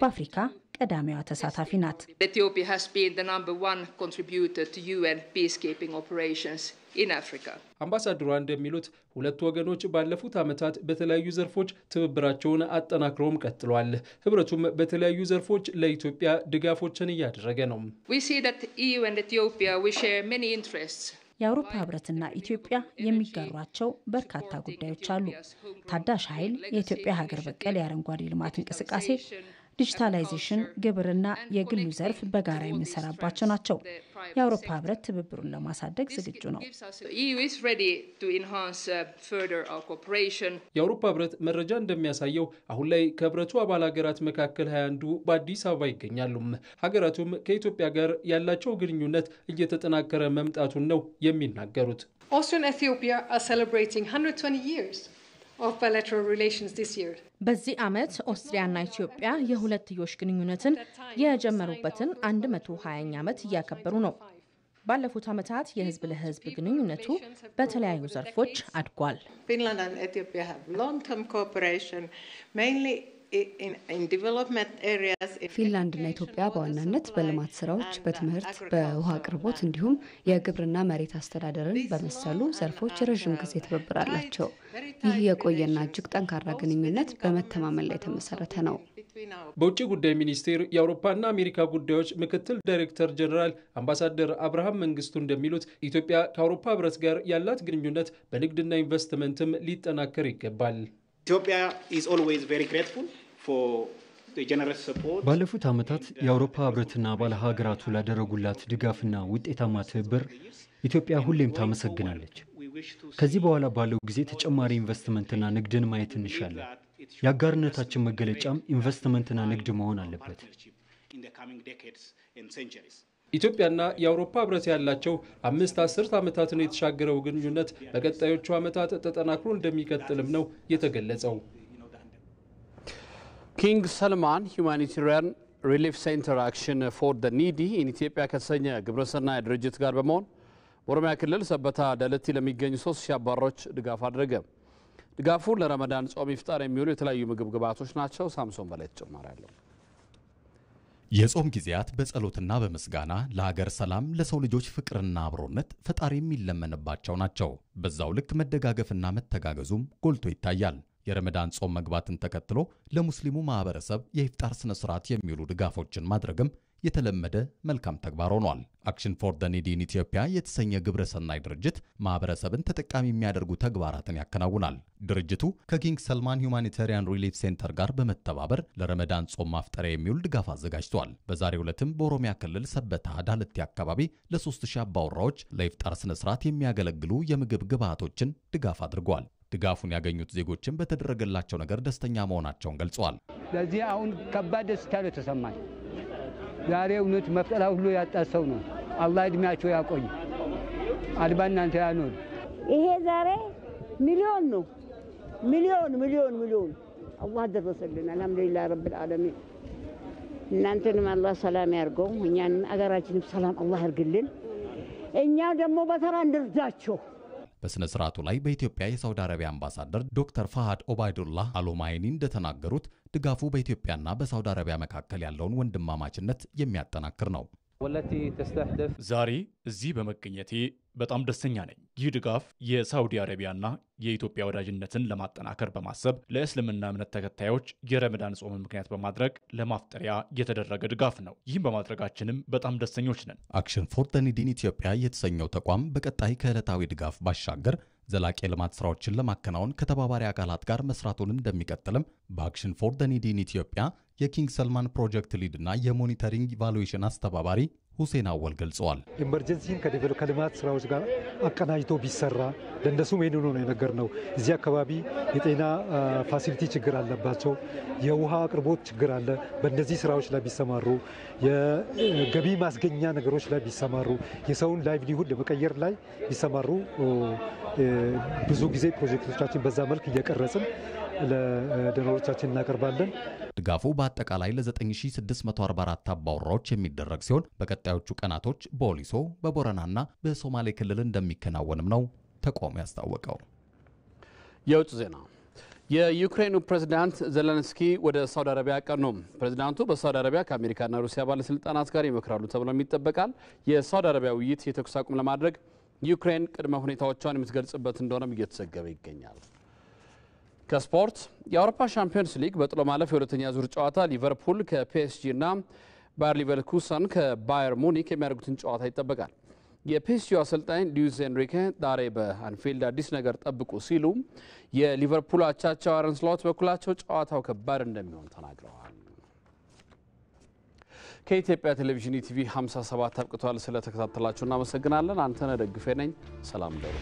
በአፍሪካ ቀዳሚዋ ተሳታፊ ናት። Ethiopia has been the #1 contributor to UN peacekeeping operations in Africa. አምባሳደሯ እንደሚሉት ሁለቱ ወገኖች ባለፉት ዓመታት በተለያዩ ዘርፎች ትብብራቸውን አጠናክረውም ቀጥለዋል። ህብረቱም በተለያዩ ዘርፎች ለኢትዮጵያ ድጋፎችን እያደረገ ነው። We see that EU and Ethiopia we share many interests. የአውሮፓ ህብረትና ኢትዮጵያ የሚጋሯቸው በርካታ ጉዳዮች አሉ። ታዳሽ ኃይል፣ የኢትዮጵያ ሀገር በቀል የአረንጓዴ ልማት እንቅስቃሴ፣ ዲጂታላይዜሽን፣ ግብርና የግሉ ዘርፍ በጋራ የሚሰራባቸው ናቸው። የአውሮፓ ህብረት ትብብሩን ለማሳደግ ዝግጁ ነው። የአውሮፓ ህብረት መረጃ እንደሚያሳየው አሁን ላይ ከህብረቱ አባል ሀገራት መካከል 21 በአዲስ አበባ ይገኛሉ። ሀገራቱም ከኢትዮጵያ ጋር ያላቸው ግንኙነት እየተጠናከረ መምጣቱን ነው የሚናገሩት። Austria and Ethiopia are celebrating 120 years of bilateral relations this year. በዚህ ዓመት ኦስትሪያና ኢትዮጵያ የሁለትዮሽ ግንኙነትን የጀመሩበትን 120ኛ ዓመት እያከበሩ ነው። ባለፉት ዓመታት የህዝብ ለህዝብ ግንኙነቱ በተለያዩ ዘርፎች አድጓል። Finland and Ethiopia have long-term cooperation, mainly in development areas. ፊንላንድና ኢትዮጵያ በዋናነት በልማት ስራዎች፣ በትምህርት፣ በውሃ አቅርቦት እንዲሁም የግብርና መሬት አስተዳደርን በመሰሉ ዘርፎች ረዥም ጊዜ ትብብር አላቸው። ይህ የቆየና እጅግ ጠንካራ ግንኙነት በመተማመን ላይ የተመሰረተ ነው። በውጭ ጉዳይ ሚኒስቴር የአውሮፓና አሜሪካ ጉዳዮች ምክትል ዳይሬክተር ጀነራል አምባሳደር አብርሃም መንግስቱ እንደሚሉት ኢትዮጵያ ከአውሮፓ ህብረት ጋር ያላት ግንኙነት በንግድና ኢንቨስትመንትም ሊጠናከር ይገባል። Ethiopia is always very grateful for the generous support. ባለፉት ዓመታት የአውሮፓ ህብረትና አባል ሀገራቱ ላደረጉላት ድጋፍና ውጤታማ ትብብር ኢትዮጵያ ሁሌም ታመሰግናለች። ከዚህ በኋላ ባለው ጊዜ ተጨማሪ ኢንቨስትመንትና ንግድን ማየት እንሻለን። የአጋርነታችን መገለጫም ኢንቨስትመንትና ንግድ መሆን አለበት። ኢትዮጵያና የአውሮፓ ህብረት ያላቸው 5 ዓመታትን የተሻገረው ግንኙነት በቀጣዮቹ ዓመታት ተጠናክሮ እንደሚቀጥልም ነው የተገለጸው። ኪንግ ሰልማን ሁማኒታሪያን ሪሊፍ ሴንተር አክሽን ፎር ዘ ኒዲ ኢን ኢትዮጵያ ከተሰኘ ግብረሰናይ ድርጅት ጋር በመሆን በኦሮሚያ ክልል ሰበታ ደለቲ ለሚገኙ 3000 አባሮች ድጋፍ አድርገ። ድጋፉ ለረመዳን ጾም ይፍጣር የሚውሉ የተለያዩ ምግብ ግብዓቶች ናቸው። ሳምሶን በላይ ተጨማሪ አለው። የጾም ጊዜያት በጸሎትና በመስጋና ለሀገር ሰላም፣ ለሰው ልጆች ፍቅርና አብሮነት ፈጣሪ የሚለመንባቸው ናቸው። በዛው ልክ መደጋገፍና መተጋገዙም ጎልቶ ይታያል። የረመዳን ጾም መግባትን ተከትሎ ለሙስሊሙ ማህበረሰብ የኢፍጣር ስነ ስርዓት የሚውሉ ድጋፎችን ማድረግም የተለመደ መልካም ተግባር ሆኗል። አክሽን ፎር ዘ ኒዲ ኢን ኢትዮጵያ የተሰኘ ግብረ ሰናይ ድርጅት ማህበረሰብን ተጠቃሚ የሚያደርጉ ተግባራትን ያከናውናል። ድርጅቱ ከኪንግ ሰልማን ሁማኒታሪያን ሪሊፍ ሴንተር ጋር በመተባበር ለረመዳን ጾም ማፍጠሪያ የሚውል ድጋፍ አዘጋጅቷል። በዛሬው ዕለትም በኦሮሚያ ክልል ሰበታ ዳለቲ አካባቢ ለ3000 አባወራዎች ለኢፍጣር ስነ ስርዓት የሚያገለግሉ የምግብ ግብዓቶችን ድጋፍ አድርጓል። ድጋፉን ያገኙት ዜጎችን በተደረገላቸው ነገር ደስተኛ መሆናቸውን ገልጸዋል። ለዚህ አሁን ከባድ ደስታ ነው ተሰማኝ። ዛሬ እውነት መፍጠራ ሁሉ ያጣ ሰው ነው። አላህ እድሜያቸው ያቆይ፣ አልባ እናንተ ያኖር። ይሄ ዛሬ ሚሊዮን ነው፣ ሚሊዮን አላህ ደረሰልን። አልሐምዱሊላህ ረብል ዓለሚን። እናንተንም አላህ ሰላም ያርገው፣ እኛን አገራችንም ሰላም አላህ ያርግልን። እኛ ደግሞ በተራ እንርዳቸው። በስነ ስርዓቱ ላይ በኢትዮጵያ የሳውዲ አረቢያ አምባሳደር ዶክተር ፋሃድ ኦባይዱላህ አሎማይኒ እንደተናገሩት ድጋፉ በኢትዮጵያና በሳውዲ አረቢያ መካከል ያለውን ወንድማማችነት የሚያጠናክር ነው። ዛሬ እዚህ በመገኘቴ በጣም ደስተኛ ነኝ። ይህ ድጋፍ የሳውዲ አረቢያና የኢትዮጵያ ወዳጅነትን ለማጠናከር በማሰብ ለእስልምና እምነት ተከታዮች የረመዳን ጾም ምክንያት በማድረግ ለማፍጠሪያ የተደረገ ድጋፍ ነው። ይህም በማድረጋችንም በጣም ደስተኞች ነን። አክሽን ፎር ዘ ኒዲ ኢን ኢትዮጵያ የተሰኘው ተቋም በቀጣይ ከዕለታዊ ድጋፍ ባሻገር ዘላቂ ልማት ስራዎችን ለማከናወን ከተባባሪ አካላት ጋር መስራቱን እንደሚቀጥልም በአክሽን ፎር ዘ ኒዲ ኢን ኢትዮጵያ የኪንግ ሰልማን ፕሮጀክት ሊድ እና የሞኒተሪንግ ኢቫሉዌሽን አስተባባሪ ሁሴን አወል ገልጸዋል። ኢመርጀንሲን ከልማት ስራዎች ጋር አቀናጅቶ ቢሰራ ለእነሱም ይህንኑ ነው የነገርነው። እዚህ አካባቢ የጤና ፋሲሊቲ ችግር አለባቸው፣ የውሃ አቅርቦት ችግር አለ። በእነዚህ ስራዎች ላይ ቢሰማሩ፣ የገቢ ማስገኛ ነገሮች ላይ ቢሰማሩ፣ የሰውን ላይቭሊሁድ ለመቀየር ላይ ቢሰማሩ ብዙ ጊዜ ፕሮጀክቶቻችን በዛ መልክ እየቀረጽን ለዶኖሮቻችን እናቀርባለን። ድጋፉ በአጠቃላይ ለ9644 አባወራዎች የሚደረግ ሲሆን በቀጣዮቹ ቀናቶች በወሊሶ በቦረናና በሶማሌ ክልል እንደሚከናወንም ነው ተቋሙ ያስታወቀው። የውጭ ዜና። የዩክሬኑ ፕሬዝዳንት ዘለንስኪ ወደ ሳውዲ አረቢያ አቀኑ። ፕሬዝዳንቱ በሳውዲ አረቢያ ከአሜሪካና ሩሲያ ባለስልጣናት ጋር ይመክራሉ ተብሎም ይጠበቃል። የሳውዲ አረቢያ ውይይት የተኩስ አቁም ለማድረግ ዩክሬን ቅድመ ሁኔታዎቿን የምትገልጽበት እንደሆነም እየተዘገበ ይገኛል። ከስፖርት የአውሮፓ ሻምፒዮንስ ሊግ በጥሎ ማለፍ የሁለተኛ ዙር ጨዋታ ሊቨርፑል ከፒኤስጂ እና ባየር ሊቨርኩሰን ከባየር ሙኒክ የሚያደርጉትን ጨዋታ ይጠበቃል። የፒኤስጂው አሰልጣኝ ሉዊስ ኤንሪኬ ዛሬ በአንፊልድ አዲስ ነገር ጠብቁ ሲሉ የሊቨርፑል አቻቸው አርነ ስሎት በኩላቸው ጨዋታው ከባድ እንደሚሆን ተናግረዋል። ከኢትዮጵያ ቴሌቪዥን ኢቲቪ 57 አብቅቷል። ስለተከታተላችሁ እናመሰግናለን። አንተነህ ደግፌ ነኝ። ሰላም ደሩ